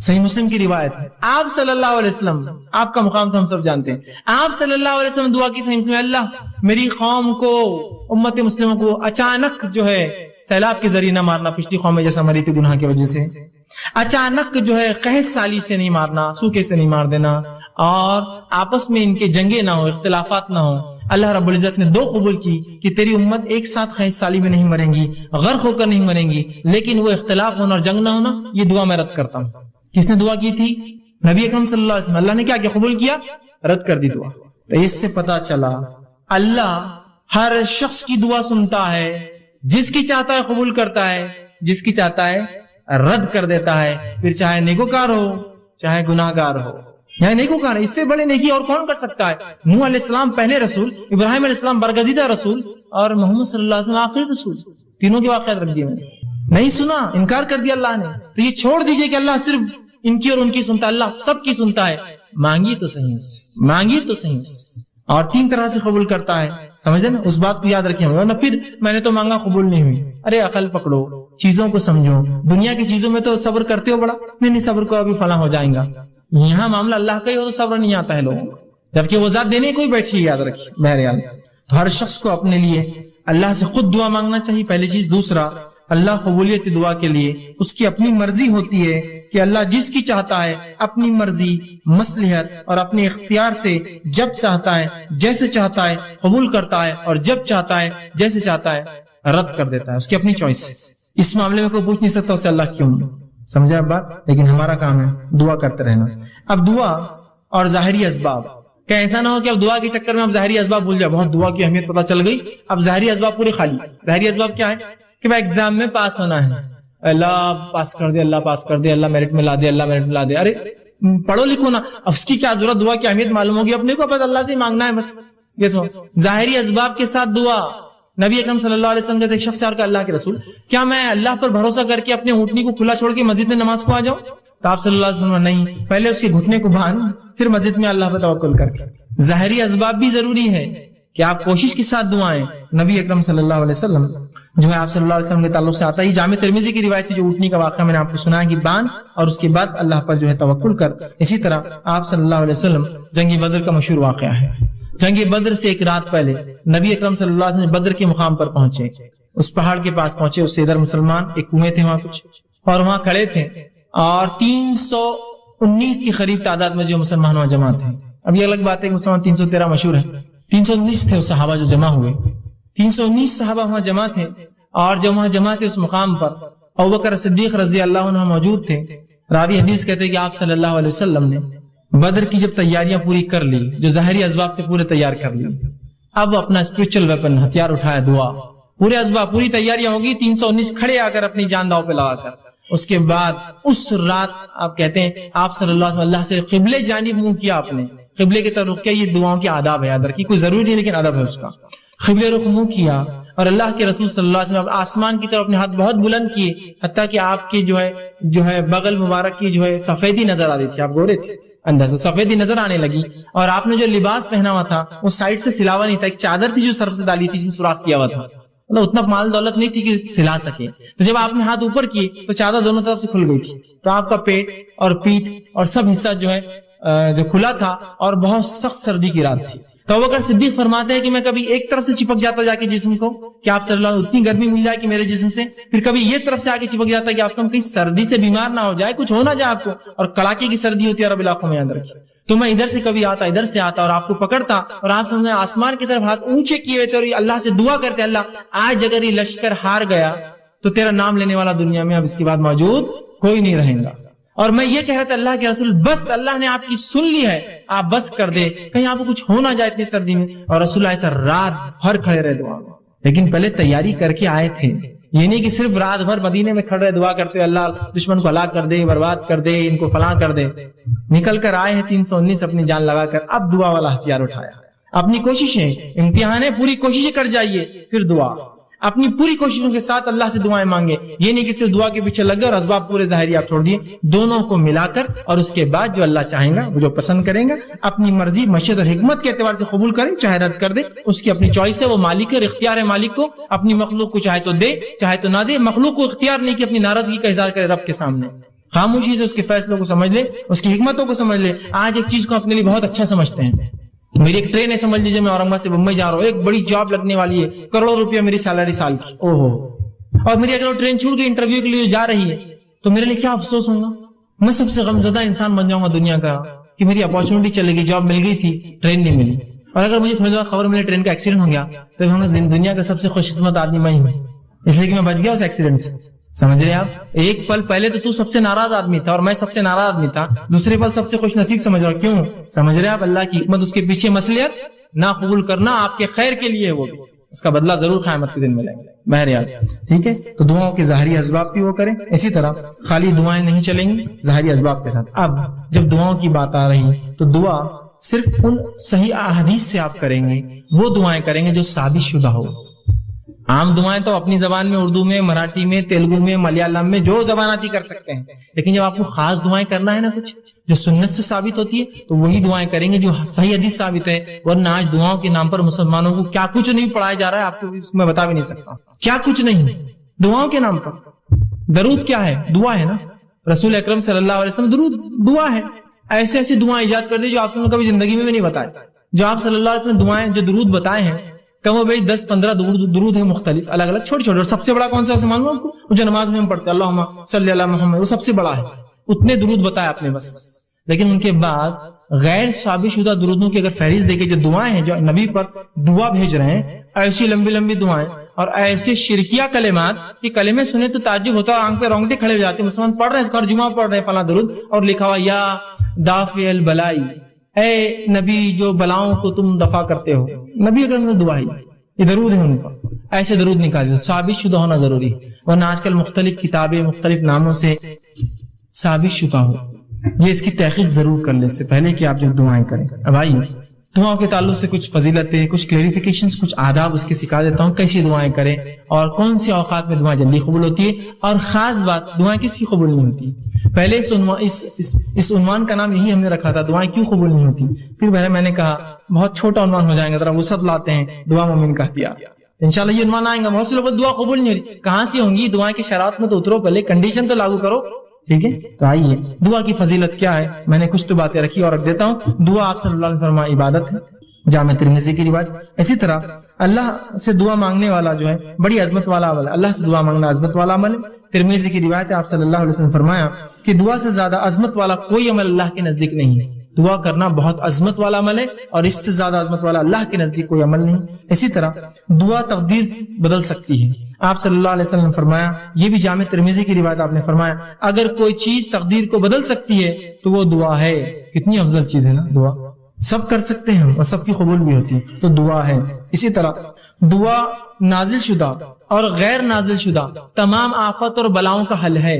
صحیح مسلم کی روایت ہے، آپ صلی اللہ علیہ وسلم، آپ کا مقام تو ہم سب جانتے ہیں، آپ صلی اللہ علیہ وسلم دعا کی صحیح مسلم، اللہ میری قوم کو، امت مسلموں کو اچانک جو ہے سیلاب کے ذریعے نہ مارنا، پچھلی قوم میں جیسا مری تھی گناہ کی وجہ سے، اچانک جو ہے قحط سالی سے نہیں مارنا، سوکھے سے نہیں مار دینا، اور آپس میں ان کے جنگیں نہ ہو، اختلافات نہ ہو۔ اللہ رب العزت نے دو قبول کی کہ تیری امت ایک ساتھ قحط سالی میں نہیں مریں گی، غرق ہو کر نہیں مریں گی، لیکن وہ اختلاف ہونا اور جنگ نہ ہونا، یہ دعا میں رد کرتا ہوں۔ کس نے دعا کی تھی؟ نبی اکرم صلی اللہ علیہ وسلم۔ اللہ نے کیا قبول کیا؟ رد کر دی دعا۔ تو اس سے پتا چلا اللہ ہر شخص کی دعا سنتا ہے، جس کی چاہتا ہے قبول کرتا ہے، جس کی چاہتا ہے رد کر دیتا ہے، پھر چاہے نیکوکار ہو چاہے گناہگار ہو، یعنی نیکوکار ہے، اس سے بڑے نیکی اور کون کر سکتا ہے؟ نوح علیہ السلام پہلے رسول، ابراہیم علیہ السلام برگزیدہ رسول، اور محمد صلی اللہ علیہ وسلم آخری رسول، تینوں کے واقعات رکھ دیے میں نے۔ نہیں سنا، انکار کر دیا اللہ نے، تو یہ چھوڑ دیجئے کہ اللہ صرف ان کی اور ان کی سنتا، اللہ سب کی سنتا ہے۔ مانگی تو صحیح اس سے، مانگی تو صحیح اس سے، اور تین طرح سے قبول کرتا ہے، سمجھے نا؟ اس بات کو یاد رکھیں، ورنہ پھر میں نے تو مانگا قبول نہیں ہوئی، ارے عقل پکڑو، چیزوں کو سمجھو، دنیا کی چیزوں میں تو صبر کرتے ہو بڑا، نہیں صبر کو ابھی فلاں ہو جائیں گا، یہاں معاملہ اللہ کا ہی ہو تو صبر نہیں آتا ہے لوگوں کو، جبکہ وہ ذات دینے کوئی بیٹھی، یاد رکھیے۔ بہرحال تو ہر شخص کو اپنے لیے اللہ سے خود دعا مانگنا چاہیے، پہلی چیز۔ دوسرا، اللہ قبولیت دعا کے لیے اس کی اپنی مرضی ہوتی ہے کہ اللہ جس کی چاہتا ہے اپنی مرضی، مصلحت اور اپنے اختیار سے جب چاہتا ہے جیسے چاہتا ہے قبول کرتا ہے، اور جب چاہتا ہے جیسے چاہتا ہے رد کر دیتا ہے، اس کی اپنی چوائس ہے۔ اس معاملے میں کوئی پوچھ نہیں سکتا اسے اللہ کیوں، سمجھا اب بات؟ لیکن ہمارا کام ہے دعا کرتے رہنا۔ اب دعا اور ظاہری اسباب، کہ ایسا نہ ہو کہ اب دعا کے چکر میں اب ظاہری اسباب بھول جائے، بہت دعا کی اہمیت پتہ چل گئی، اب ظاہری اسباب پورے خالی۔ ظاہری اسباب کیا ہے کہ بھائی ایگزام میں پاس ہونا ہے، اللہ پاس کر دے، اللہ پاس کر دے، اللہ میرٹ میں لا دے، اللہ میرٹ میں لا دے۔ ارے پڑھو لکھو نا، اب اس کی کیا ضرورت، دعا کی اہمیت معلوم ہوگی اپنے کو، بس اللہ سے مانگنا ہے بس۔ یہ سو ظاہری اسباب کے ساتھ دعا۔ نبی اکرم صلی اللہ علیہ وسلم کے ایک شخص سے کہا، اللہ کے رسول کیا میں اللہ پر بھروسہ کر کے اپنے اونٹنی کو کھلا چھوڑ کے مسجد میں نماز کو آ جاؤں؟ تو آپ صلی اللہ علیہ وسلم نہیں، پہلے اس کے گھٹنے کو باندھ پھر مسجد میں اللہ پر توکل کر کے۔ ظاہری اسباب بھی ضروری ہے کہ آپ کوشش کے ساتھ دعائیں۔ نبی اکرم صلی اللہ علیہ وسلم جو ہے آپ صلی اللہ علیہ وسلم کے تعلق سے آتا ہی جامع ترمذی کی روایت ہے، جو اونٹنی کا واقعہ میں نے آپ کو سنا ہے کہ باندھ اور اس کے بعد اللہ پر جو ہے توکل کر۔ اسی طرح آپ صلی اللہ علیہ وسلم جنگ بدر کا مشہور واقعہ ہے، جنگ بدر سے ایک رات پہلے نبی اکرم صلی اللہ علیہ وسلم بدر کے مقام پر پہنچے، اس پہاڑ کے پاس پہنچے، اس سے ادھر مسلمان ایک کنویں تھے وہاں کچھ، اور وہاں کھڑے تھے، اور 319 کی قریب تعداد میں جو مسلمان وہاں جمع تھے۔ اب یہ الگ بات ہے کہ مسلمان 313 مشہور ہے، 319 تھے اس صحابہ جو جمع ہوئے، 319 صحابہ وہاں جمع تھے، اور جب وہاں جمع تھے اس مقام پر ابوبکر صدیق رضی اللہ عنہ موجود تھے۔ راوی حدیث کہتے ہیں کہ آپ صلی اللہ علیہ وسلم نے بدر کی جب تیاریاں پوری کر لی، جو ظاہری اسباب تھے پورے تیار کر لی، اب اپنا اسپرچل ویپن ہتھیار اٹھایا، دعا، پورے اسباب پوری تیاریاں ہوگی، 319 کھڑے آ کر اپنی جان داؤ پہ لگا کر۔ اس کے بعد اس رات آپ کہتے ہیں آپ صلی اللہ علیہ وسلم اللہ سے قبلے جانب منہ کیا، آپ نے قبلے کی طرف رخ کیا۔ یہ دعاؤں کے آداب ہے، یاد رکھیے، کوئی ضروری نہیں لیکن ادب ہے اس کا۔ قبلے رخ منہ کیا اور اللہ کے رسول صلی اللہ علیہ وسلم آسمان کی طرف اپنے ہاتھ بہت بلند کیے، حتیٰ کہ آپ کے جو ہے بغل مبارک کی جو ہے سفیدی نظر آ رہی تھی، آپ گورے تھے، اندر سے سفیدی نظر آنے لگی، اور آپ نے جو لباس پہنا ہوا تھا وہ سائڈ سے سلاوا نہیں تھا، ایک چادر تھی جو سر سے ڈالی تھی، اس میں سوراخ کیا ہوا تھا، مطلب اتنا مال دولت نہیں تھی کہ سلا سکے۔ تو جب آپ نے ہاتھ اوپر کیے تو چادر دونوں طرف سے کھل گئی تھی، تو آپ کا پیٹ اور پیٹھ اور سب حصہ جو ہے جو کھلا تھا، اور بہت سخت سردی کی رات تھی۔ تو ابوبکر صدیق فرماتے ہیں کہ میں کبھی ایک طرف سے چپک جاتا جا کے جسم کو کہ آپ صلی اللہ علیہ وسلم اتنی گرمی مل جائے کہ میرے جسم سے، پھر کبھی یہ طرف سے آ کے چپک جاتا ہے کہ آپ کہیں سردی سے بیمار نہ ہو جائے، کچھ ہو نہ جائے آپ کو، اور کڑاکے کی سردی ہوتی ہے عرب علاقوں میں، یاد رکھیے۔ تو میں ادھر سے کبھی آتا ادھر سے آتا اور آپ کو پکڑتا، اور آپ سمجھے آسمان کی طرف ہاتھ اونچے کیے ہوئے تھے اور اللہ سے دعا کرتے، اللہ آج اگر یہ لشکر ہار گیا تو تیرا نام لینے والا دنیا میں اب اس کے بعد موجود کوئی نہیں رہے گا۔ اور میں یہ کہہ رہا تھا اللہ کے رسول بس اللہ نے آپ کی سن لی ہے، آپ بس کر دے، کہیں آپ کو کچھ ہو نہ جائے اتنی سردی میں۔ اور رسول ایسا رات بھر کھڑے رہے دعا میں، لیکن پہلے تیاری کر کے آئے تھے، یہ نہیں کہ صرف رات بھر مدینے میں کھڑے دعا کرتے اللہ دشمن کو ہلاک کر دے، برباد کر دے، ان کو فلاں کر دے۔ نکل کر آئے ہیں 319 اپنی جان لگا کر، اب دعا والا ہتھیار اٹھایا۔ اپنی کوششیں، امتحان ہے، پوری کوششیں کر جائیے، پھر دعا، اپنی پوری کوششوں کے ساتھ اللہ سے دعائیں مانگے۔ یہ نہیں کہ صرف دعا کے پیچھے لگ گئے اور اسباب پورے ظاہری آپ چھوڑ دیے، دونوں کو ملا کر، اور اس کے بعد جو اللہ چاہیں گا، وہ جو پسند کریں گا، اپنی مرضی مشیت اور حکمت کے اعتبار سے قبول کریں، چاہے رد کر دے، اس کی اپنی چوائس ہے، وہ مالک ہے، اختیار ہے مالک کو، اپنی مخلوق کو چاہے تو دے چاہے تو نہ دے، مخلوق کو اختیار نہیں کہ اپنی ناراضگی کا اظہار کرے رب کے سامنے، خاموشی سے اس کے فیصلوں کو سمجھ لے، اس کی حکمتوں کو سمجھ لے۔ آج ایک چیز کو اپنے لیے بہت اچھا سمجھتے ہیں، میری ایک ٹرین ہے، سمجھ لیجیے میں اورنگ آباد سے بمبئی جا رہا ہوں، ایک بڑی جاب لگنے والی ہے، کروڑوں روپیہ میری سیلری سال کی، اوہو، اور میری اگر وہ ٹرین چھوٹ گئی انٹرویو کے لیے جا رہی ہے تو میرے لیے کیا افسوس ہوگا، میں سب سے غمزدہ انسان بن جاؤں گا دنیا کا کہ میری اپارچونٹی چلے گئی، جاب مل گئی تھی، ٹرین نہیں ملی، اور اگر مجھے تھوڑی دیر خبر ملے ٹرین کا ایکسیڈنٹ ہو گیا تو دنیا کا سب سے خوش قسمت آدمی میں ہی ہوں، اس لیے کہ میں بچ گیا اس ایکسیڈنٹ سے۔ سمجھ رہے آپ، ایک پل پہلے تو سب سے ناراض آدمی تھا اور میں سب سے ناراض آدمی تھا، دوسرے پل سب سے خوش نصیب سمجھ رہا ہوں، کیوں؟ سمجھ رہے آپ، اللہ کی حکمت، اس کے پیچھے مصلحت نہ قبول کرنا آپ کے خیر کے لیے، وہ اس کا بدلہ ضرور قیامت کے دن ملے گا، بہرحال ٹھیک ہے۔ تو دعاؤں کے ظاہری اسباب بھی وہ کریں، اسی طرح خالی دعائیں نہیں چلیں گی، ظاہری اسباب کے ساتھ۔ اب جب دعاؤں کی بات آ رہی تو دعا صرف ان صحیح احادیث سے آپ کریں گے، وہ دعائیں کریں گے جو ثابت شدہ ہو۔ عام دعائیں تو اپنی زبان میں، اردو میں، مراٹھی میں، تیلگو میں، ملیالم میں، جو زبان آتی کر سکتے ہیں، لیکن جب آپ کو خاص دعائیں کرنا ہے نا، کچھ جو سنت سے ثابت ہوتی ہے، تو وہی دعائیں کریں گے جو صحیح حدیث ثابت ہے۔ ورنہ آج دعاؤں کے نام پر مسلمانوں کو کیا کچھ نہیں پڑھایا جا رہا ہے، آپ کو اس میں بتا بھی نہیں سکتا، کیا کچھ نہیں دعاؤں کے نام پر۔ درود کیا ہے؟ دعا ہے نا، رسول اکرم صلی اللہ علیہ وسلم درود دعا ہے۔ ایسے ایسی دعائیں ایجاد کر دی جو آپ نے کبھی زندگی میں بھی نہیں بتائے، جو آپ صلی اللہ علیہ وسلم دعائیں جو درود بتائے ہیں، کم و بیش 10-15 درود ہیں مختلف، الگ الگ، چھوٹے چھوٹے، اور سب سے بڑا کون سا معلوم ہے آپ کو؟ جو نماز میں ہم پڑھتے ہیں اللہم صلی علی محمد، وہ سب سے بڑا ہے، اتنے درود بتائے آپ نے بس۔ لیکن ان کے بعد غیر ثابت شدہ درودوں کی اگر فہرست دیکھیں، جو دعائیں ہیں جو نبی پر دعا بھیج رہے ہیں، ایسی لمبی لمبی دعائیں، اور ایسے شرکیہ کلمات کہ کلمے سنے تو تعجب ہوتا ہے، آنکھ پہ رونگٹے کھڑے ہو جاتے ہیں، مسلمان پڑھ رہے ہیں، ہر جمعہ پڑھ رہے ہیں فلاں درود اور لکھا ہوا یا دافع البلائی، اے نبی جو بلاؤں کو تم دفع کرتے ہو، نبی اگر دعا ہے، یہ درود ہے ان کا، ایسے درود نکالے، ثابت شدہ ہونا ضروری ہے، ورنہ آج کل مختلف کتابیں مختلف ناموں سے ثابت شدہ ہو، یہ اس کی تحقیق ضرور کر لیں اس سے پہلے کہ آپ جب دعائیں کریں۔ اب آئیے دعاؤں کے تعلق سے کچھ فضیلتیں، کچھ کلیریفیکیشنز، کچھ آداب اس کے سکھا دیتا ہوں، کیسی دعائیں کریں اور کون سی اوقات میں دعائیں جلدی قبول ہوتی ہے، اور خاص بات دعائیں کس کی قبول نہیں ہوتی۔ پہلے اس عنوان کا نام یہی ہم نے رکھا تھا، دعائیں کیوں قبول نہیں ہوتی، پھر پہلے میں نے کہا بہت چھوٹا عنوان ہو جائیں گا، ذرا وسعت لاتے ہیں، دعا مومن کا ہتھیار، انشاءاللہ یہ عنوان آئیں گا۔ بہت سے لوگ دعا قبول نہیں ہوتی، کہاں سے ہوں گی، دعائیں کی شرائط میں تو اترو، پہلے کنڈیشن تو لاگو کرو، ٹھیک ہے۔ تو آئیے دعا کی فضیلت کیا ہے، میں نے کچھ تو باتیں رکھی اور رکھ دیتا ہوں۔ دعا آپ صلی اللہ علیہ وسلم عبادت ہے، جامع ترمذی کی روایت۔ اسی طرح اللہ سے دعا مانگنے والا جو ہے بڑی عظمت والا عمل ہے، اللہ سے دعا مانگنا عظمت والا عمل ہے۔ ترمذی کی روایت ہے، آپ صلی اللہ علیہ وسلم فرمایا کہ دعا سے زیادہ عظمت والا کوئی عمل اللہ کے نزدیک نہیں ہے، دعا کرنا بہت عظمت والا عمل ہے اور اس سے زیادہ عظمت والا اللہ کے نزدیک کوئی عمل نہیں۔ اسی طرح دعا تقدیر بدل سکتی ہے، آپ صلی اللہ علیہ وسلم نے فرمایا، یہ بھی جامع ترمذی کی روایت، آپ نے فرمایا اگر کوئی چیز تقدیر کو بدل سکتی ہے تو وہ دعا ہے۔ کتنی افضل چیز ہے نا دعا، سب کر سکتے ہیں اور سب کی قبول بھی ہوتی ہے، تو دعا ہے۔ اسی طرح دعا نازل شدہ اور غیر نازل شدہ تمام آفات اور بلاؤں کا حل ہے،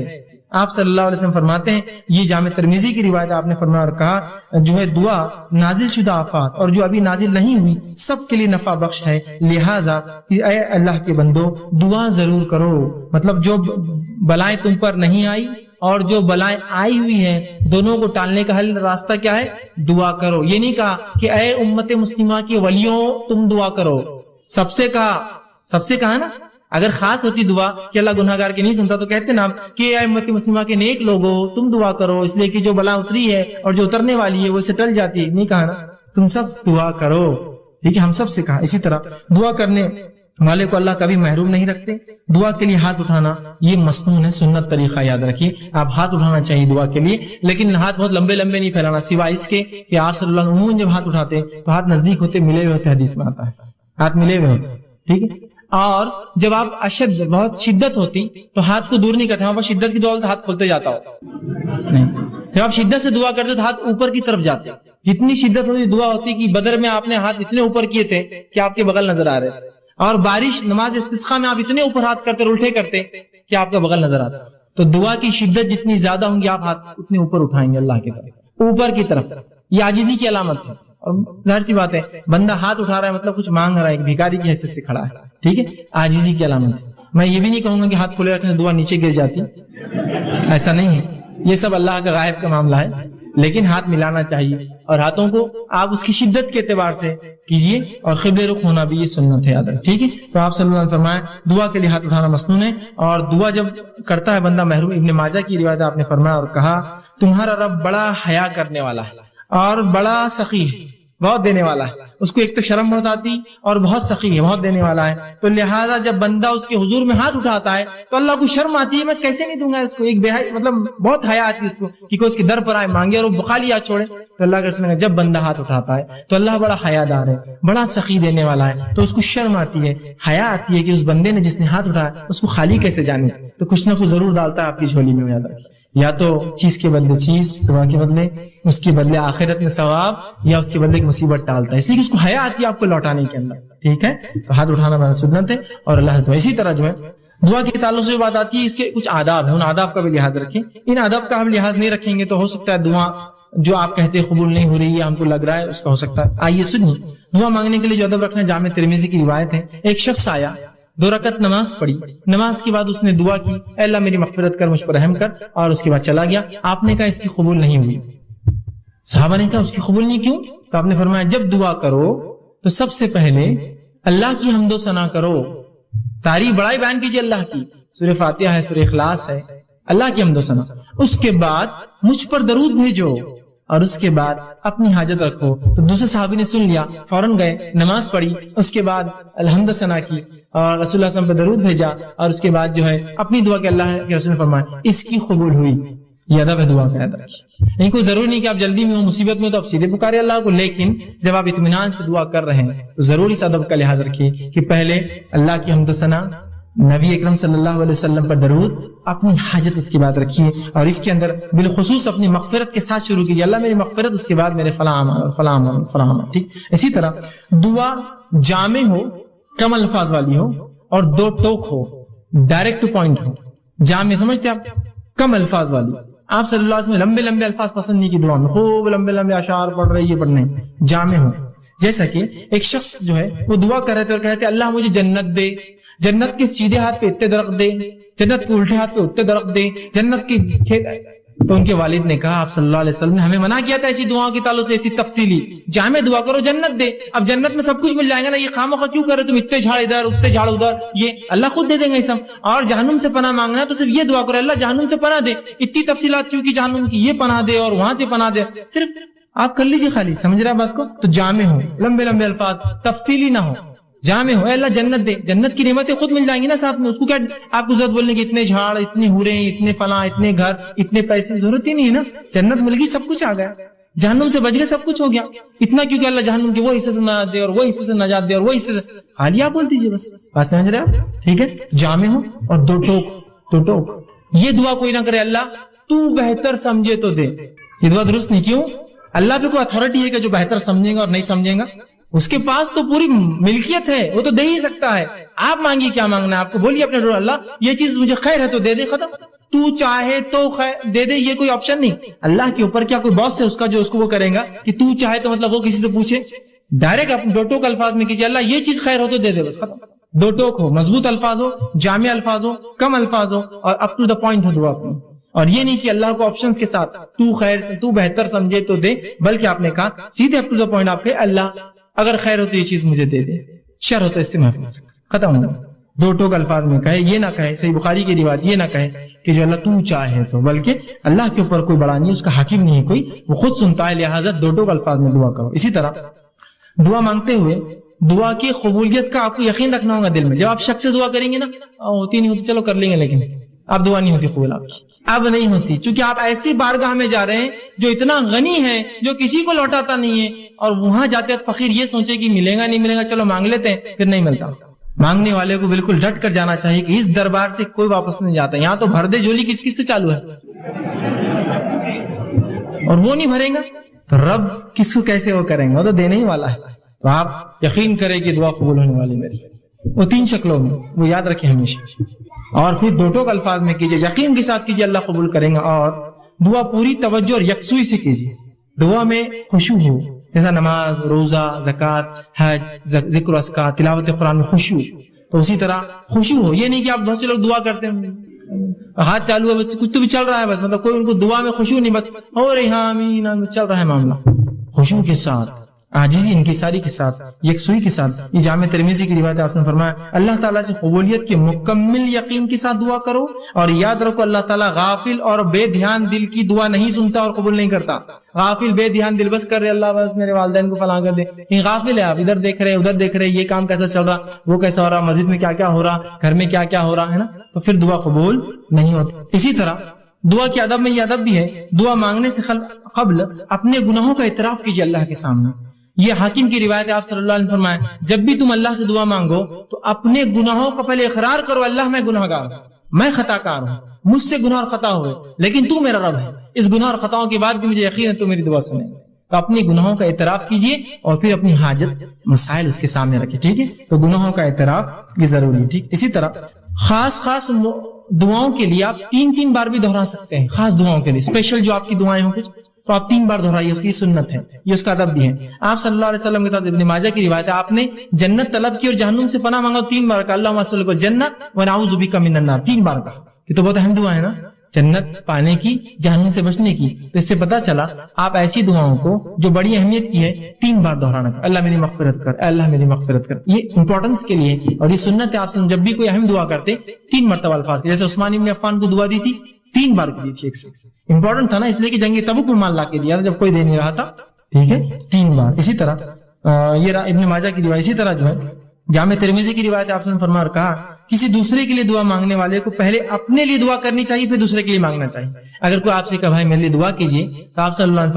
آپ صلی اللہ علیہ وسلم فرماتے ہیں، یہ جامع ترمذی کی روایت، آپ نے فرمایا اور کہا جو ہے دعا نازل شدہ آفات اور جو ابھی نازل نہیں ہوئی سب کے لیے نفع بخش ہے، لہٰذا اے اللہ کے بندو دعا ضرور کرو، مطلب جو بلائیں تم پر نہیں آئی اور جو بلائیں آئی ہوئی ہیں دونوں کو ٹالنے کا حل راستہ کیا ہے، دعا کرو۔ یہ نہیں کہا کہ اے امت مسلمہ کے ولیوں تم دعا کرو، سب سے کہا نا، اگر خاص ہوتی دعا کہ اللہ گناہ گار کی نہیں سنتا تو کہتے نا کہ اے امت مسلمہ کے نیک لوگوں تم دعا کرو، اس لیے کہ جو بلا اتری ہے اور جو اترنے والی ہے وہ سے ٹل جاتی ہے، نہیں کہا نا، تم سب دعا کرو، ٹھیک ہے، ہم سب سے کہا۔ اسی طرح دعا کرنے والے کو اللہ کبھی محروم نہیں رکھتے، دعا کے لیے ہاتھ اٹھانا یہ مسنون ہے، سنت طریقہ، یاد رکھیے آپ ہاتھ اٹھانا چاہیے دعا کے لیے، لیکن ہاتھ بہت لمبے لمبے نہیں پھیلانا، سوائے اس کے کہ آپ صلی اللہ علیہ وسلم جب ہاتھ اٹھاتے تو ہاتھ نزدیک ہوتے، ملے ہوئے ہوتے، حدیث میں آتا ہے ہاتھ ملے ہوئے ہوتے، ٹھیک ہے۔ اور جب آپ اشد بہت شدت ہوتی تو ہاتھ کو دور نہیں کرتے، وہاں پر شدت کی دعا تو ہاتھ کھولتے جاتا ہو نہیں، جب آپ شدت سے دعا کرتے تو ہاتھ اوپر کی طرف جاتے، جتنی شدت ہوتی دعا ہوتی کہ بدر میں آپ نے ہاتھ اتنے اوپر کیے تھے کہ آپ کے بغل نظر آ رہے تھے، اور بارش نماز استسقاء میں آپ اتنے اوپر ہاتھ کرتے الٹے کرتے کہ آپ کا بغل نظر آتا۔ تو دعا کی شدت جتنی زیادہ ہوں گی آپ ہاتھ اتنے اوپر اٹھائیں گے اللہ کی طرف، اوپر کی طرف، یہ عاجزی کی علامت ہے، اور ظاہر سی بات ہے بندہ ہاتھ اٹھا رہا ہے مطلب کچھ مانگ رہا ہے، ایک بھیکاری کی حیثیت سے کھڑا ہے، ٹھیک ہے، عاجزی کی علامت ہے۔ میں یہ بھی نہیں کہوں گا کہ ہاتھ کھلے رکھنے دعا نیچے گر جاتی، ایسا نہیں ہے، یہ سب اللہ کا غائب کا معاملہ ہے، لیکن ہاتھ ملانا چاہیے اور ہاتھوں کو آپ اس کی شدت کے اعتبار سے کیجئے، اور قبلے رخ ہونا بھی یہ سنت ہے، یاد رکھ، ٹھیک ہے۔ تو آپ صلی اللہ علیہ وسلم فرمایا دعا کے لیے ہاتھ اٹھانا مسنون ہے، اور دعا جب کرتا ہے بندہ محروم، ابن ماجہ کی روایت آپ نے فرمایا اور کہا تمہارا رب بڑا حیا کرنے والا ہے اور بڑا سخی ہے، بہت دینے والا ہے، اس کو ایک تو شرم بہت آتی اور بہت سخی ہے، بہت دینے والا ہے، تو لہٰذا جب بندہ اس کے حضور میں ہاتھ اٹھاتا ہے تو اللہ کو شرم آتی ہے، میں کیسے نہیں دوں گا اس کو، ایک بے حیا، مطلب بہت حیا آتی ہے اس کو کہ کوئی اس کے در پر آئے مانگے اور وہ بخالی ہاتھ چھوڑے، تو اللہ کے رسول نے جب بندہ ہاتھ اٹھاتا ہے تو اللہ بڑا حیا دار ہے، بڑا سخی دینے والا ہے، تو اس کو شرم آتی ہے، حیا آتی ہے کہ اس بندے نے جس نے ہاتھ اٹھایا اس کو خالی کیسے جانے، تو کچھ نہ کچھ ضرور ڈالتا ہے آپ کی جھولی میں، یاد رکھیے، یا تو چیز کے بدلے چیز، دعا کے بدلے اس کے بدلے آخرت میں ثواب، یا اس کے بدلے ایک مصیبت ٹالتا ہے، اس لیے کہ اس کو حیا آتی ہے آپ کو لوٹانے کے اندر، ٹھیک ہے۔ تو ہاتھ اٹھانا بڑا سنت ہے اور اللہ دعا۔ اسی طرح جو ہے دعا کے تعلق سے بات آتی ہے، اس کے کچھ آداب ہیں، ان آداب کا بھی لحاظ رکھیں، ان آداب کا ہم لحاظ نہیں رکھیں گے تو ہو سکتا ہے دعا جو آپ کہتے قبول نہیں ہو رہی ہے، ہم کو لگ رہا ہے اس کا ہو سکتا ہے۔ آئیے سنیے دعا مانگنے کے لیے جو ادب رکھنا، جامع ترمذی کی روایت ہے، ایک شخص آیا، 2 رکعت نماز پڑھی، نماز کے بعد اس نے دعا کی اے اللہ میری مغفرت کر، مجھ پر رحم کر، اور اس کے بعد چلا گیا۔ آپ نے کہا اس کی قبول نہیں ہوئی، صحابہ نے کہا اس کی قبول نہیں کیوں؟ تو آپ نے فرمایا جب دعا کرو تو سب سے پہلے اللہ کی حمد و ثنا کرو، تعریف بڑائی بیان کیجیے اللہ کی، سورہ فاتحہ ہے، سورہ اخلاص ہے، اللہ کی حمد و ثنا، اس کے بعد مجھ پر درود بھیجو، اور اس کے بعد اپنی حاجت رکھو۔ تو دوسرے صحابی نے سن لیا، فوراً گئے، نماز پڑھی، اس کے بعد الحمد ثنا کی اور رسول اللہ صلی اللہ علیہ وسلم پہ درود بھیجا، اور اس کے بعد جو ہے اپنی دعا کے اللہ کے رسول نے فرمایا اس کی قبول ہوئی۔ یہ ادب ہے دعا کا، یاد رکھیے. نہیں کوئی ضروری نہیں کہ آپ جلدی میں ہو، مصیبت میں تو آپ سیدھے پکارے اللہ کو، لیکن جب آپ اطمینان سے دعا کر رہے ہیں تو ضرور اس ادب کا لحاظ رکھیے کہ پہلے اللہ کی حمد و ثنا، نبی اکرم صلی اللہ علیہ وسلم پر درود، اپنی حاجت اس کی بات رکھیے، اور اس کے اندر بالخصوص اپنی مغفرت کے ساتھ شروع کیجیے. اللہ میری مغفرت، اس کے بعد میرے فلاں. ٹھیک. اسی طرح دعا جامع ہو، کم الفاظ والی ہو، اور دو ٹوک ہو، ڈائریکٹ ٹو پوائنٹ ہو. جامع سمجھتے آپ؟ کم الفاظ والی. آپ صلی اللہ علیہ وسلم لمبے لمبے الفاظ پسند نہیں کی دعا میں، خوب لمبے لمبے اشعار پڑھ رہے، یہ پڑھنے. جامع ہو، جیسا کہ ایک شخص جو ہے وہ دعا کر رہے تھے اور کہتے اللہ مجھے جنت دے، جنت کے سیدھے ہاتھ پہ اتنے درخت دے، جنت کے الٹے ہاتھ پہ اتنے درخت دے، جنت کی کھیت. تو ان کے والد نے کہا آپ صلی اللہ علیہ وسلم نے ہمیں منع کیا تھا ایسی دعاؤں کے تعلق سے، ایسی تفصیلی. جامع دعا کرو جنت دے. اب جنت میں سب کچھ مل جائے گا نا، یہ خواہ کیوں کر رہے تم اتنے جھاڑ ادھر اتنے جھاڑ ادھر، یہ اللہ خود دے دیں گے سب. اور جہنم سے پناہ مانگنا ہے تو صرف یہ دعا کرو اللہ جہنم سے پناہ دے. اتنی تفصیلات کیوں کی جہنم کی، یہ پناہ دے اور وہاں سے پناہ دے، صرف آپ کر لیجیے خالی. سمجھ رہے بات کو؟ تو جامع ہو، لمبے لمبے الفاظ، تفصیلی نہ ہو. جامع ہو، اے اللہ جنت دے، جنت کی نعمتیں خود مل جائیں گی نا ساتھ میں. اس کو کیا آپ کو ضرورت بولنے کی اتنے جھاڑ، اتنے ہورے، اتنے فلاں، اتنے گھر، اتنے پیسے، ضرورت ہی نہیں ہے نا. جنت مل گئی، سب کچھ آ گیا. جہنم سے بچ گئے، سب کچھ ہو گیا. اتنا کیونکہ اللہ جہنم کے وہ حصے سے نجات دے اور وہ حصے سے نجات دے اور وہ حصے سے خالی آپ بول دیجیے بس. بات سمجھ رہے آپ؟ ٹھیک ہے. جامع ہو اور دو ٹوک. یہ دعا کوئی نہ کرے اللہ تو بہتر سمجھے تو دے. یہ دعا درست نہیں. کیوں؟ اللہ پہ کوئی اتھارٹی ہے کہ جو بہتر سمجھے گا اور نہیں سمجھے گا؟ اس کے پاس تو پوری ملکیت ہے، وہ تو دے ہی سکتا ہے. آپ مانگیے کیا مانگنا ہے آپ کو، بولیے اپنے ڈور اللہ یہ چیز مجھے خیر ہے تو دے دے، ختم. تو چاہے تو خیر دے دے، یہ کوئی آپشن نہیں. اللہ کے اوپر کیا کوئی باس ہے اس کا جو اس کو وہ کرے گا کہ تو چاہے تو مطلب وہ کسی سے پوچھے؟ ڈائریکٹ اپنے دو ٹوک الفاظ میں کیجیے اللہ یہ چیز خیر ہو تو دے دے، بس ختم. دو ٹوک ہو، مضبوط الفاظ ہو، جامع الفاظ ہو، کم الفاظ ہو، اور اپ ٹو دا پوائنٹ ہو دعا اپنی. اور یہ نہیں کہ اللہ کو آپشنز کے ساتھ تو خیر تو بہتر سمجھے تو دے، بلکہ آپ نے کہا سیدھے اپ ٹو دا پوائنٹ. آپ کے اللہ اگر خیر ہو تو یہ چیز مجھے دے دے، شر ہو تو اس سے محفوظ رکھ. ختم ہو. دو ٹوک الفاظ میں کہے، یہ نہ کہے صحیح بخاری کی روایت یہ نہ کہے کہ جو اللہ تو چاہے تو، بلکہ اللہ کے اوپر کوئی بڑا نہیں، اس کا حاکم نہیں ہے کوئی، وہ خود سنتا ہے، لہٰذا دو ٹوک الفاظ میں دعا کرو. اسی طرح دعا مانگتے ہوئے دعا کی قبولیت کا آپ کو یقین رکھنا ہوگا دل میں. جب آپ شخص سے دعا کریں گے نا، ہوتی نہیں ہوتی چلو کر لیں گے، لیکن اب دعا نہیں ہوتی قبول آپ کی، اب نہیں ہوتی، چونکہ آپ ایسی بارگاہ میں جا رہے ہیں جو اتنا غنی ہے، جو کسی کو لوٹاتا نہیں ہے، اور وہاں جاتے فقیر یہ سوچے کہ ملے گا نہیں ملے گا، چلو مانگ لیتے ہیں، پھر نہیں ملتا. مانگنے والے کو بالکل ڈٹ کر جانا چاہیے کہ اس دربار سے کوئی واپس نہیں جاتا. یہاں تو بھر دے جھولی کس کس سے چالو ہے، اور وہ نہیں بھرے گا تو رب کس کو کیسے وہ کریں گے، وہ تو دینے ہی والا ہے. تو آپ یقین کریں کہ دعا قبول ہونے والی میری، وہ 3 شکلوں میں، وہ یاد رکھیں ہمیشہ. اور پھر دو ٹوک الفاظ میں کیجیے، یقین کے ساتھ کیجیے اللہ قبول کریں گا. اور دعا پوری توجہ اور یکسوئی سے کیجیے. دعا میں خشوع ہو، جیسا نماز، روزہ، زکوٰۃ، حج، ذکر و اذکار، تلاوت قرآن میں خشوع، تو اسی طرح خشوع ہو. یہ نہیں کہ آپ بہت سے لوگ دعا کرتے ہیں ہاتھ چالو ہے، کچھ تو بھی چل رہا ہے بس، مطلب کوئی ان کو دعا میں خشوع نہیں، بس ہو رہی ہاں آمین چل رہا ہے معاملہ. خشوع کے ساتھ، عاجزی انکساری کے ساتھ، یکسوئی کے ساتھ. یہ جامع ترمذی کی روایت، آپ نے فرمایا اللہ تعالیٰ سے قبولیت کے مکمل یقین کے ساتھ دعا کرو، اور یاد رکھو اللہ تعالیٰ غافل اور بے دھیان دل کی دعا نہیں سنتا اور قبول نہیں کرتا. غافل بے دھیان دل بس کر رہے اللہ بس میرے والدین کو فلاں کر دے، یہ غافل ہے. آپ ادھر دیکھ رہے ادھر دیکھ رہے، یہ کام کیسا چل رہا، وہ کیسا ہو رہا، مسجد میں کیا کیا ہو رہا، گھر میں کیا کیا ہو رہا ہے نا، تو پھر دعا قبول نہیں ہوتی. اسی طرح دعا کے ادب میں یہ ادب بھی ہے، دعا مانگنے سے قبل اپنے گناہوں کا اعتراف کیجیے اللہ کے سامنے. یہ حاکم کی روایت ہے، آپ صلی اللہ علیہ وسلم فرمایا جب بھی تم اللہ سے دعا مانگو تو اپنے گناہوں کا پہلے اقرار کرو، اللہ میں گناہ گار ہوں، میں خطا کار ہوں، مجھ سے گناہ اور خطا ہوئے، لیکن تو میرا رب ہے، اس گناہ اور خطاؤں کے بعد بھی مجھے یقین ہے تو میری دعا سنے. تو اپنے گناہوں کا اعتراف کیجیے اور پھر اپنی حاجت مسائل اس کے سامنے رکھیے. ٹھیک ہے، تو گناہوں کا اعتراف یہ ضروری ہے. ٹھیک. اسی طرح خاص دعاؤں کے لیے آپ 3 بار بھی دہرا سکتے ہیں. خاص دعاؤں کے لیے اسپیشل جو آپ کی دعائیں ہوں کچھ تو آپ 3 بار دہرائیے، اس کی سنت ہے، یہ اس کا ادب بھی ہے. آپ صلی اللہ علیہ وسلم کے ساتھ ابن ماجہ کی روایت ہے، آپ نے جنت طلب کی اور جہنم سے پناہ مانگا 3 بار کا، اللہم اسألک الجنۃ ونعوذ بک من النار، 3 بار کا. یہ تو بہت اہم دعا ہے نا، جنت پانے کی، جہنم سے بچنے کی. تو اس سے پتا چلا آپ ایسی دعاؤں کو جو بڑی اہمیت کی ہے 3 بار دہرانا، اللہ میری مغفرت کر، اللہ میری مغفرت کر. یہ امپورٹنس کے لیے اور یہ سنت ہے. آپ سے جب بھی کوئی اہم دعا کرتے 3 مرتبہ الفاظ کے، جیسے عثمان بن عفان کو دعا دی تھی 3 بار کی دی تھی، ایک سے امپورٹنٹ تھا نا، اس لیے کہ جنگ تبوک میں مال لا کے دیا تھا جب کوئی دے نہیں رہا تھا. ٹھیک ہے، 3 بار. اسی طرح یہ ابن ماجہ کی روایت. اسی طرح جو ہے جامع ترمذی کی روایت، آپ نے فرمایا اور کہا کسی دوسرے کے لیے دعا مانگنے والے کو پہلے اپنے لیے دعا کرنی چاہیے، پھر دوسرے کے لیے مانگنا چاہیے. اگر کوئی آپ سے کہا بھائی میرے لیے دعا کیجیے، تو آپ صلی اللہ علیہ وسلم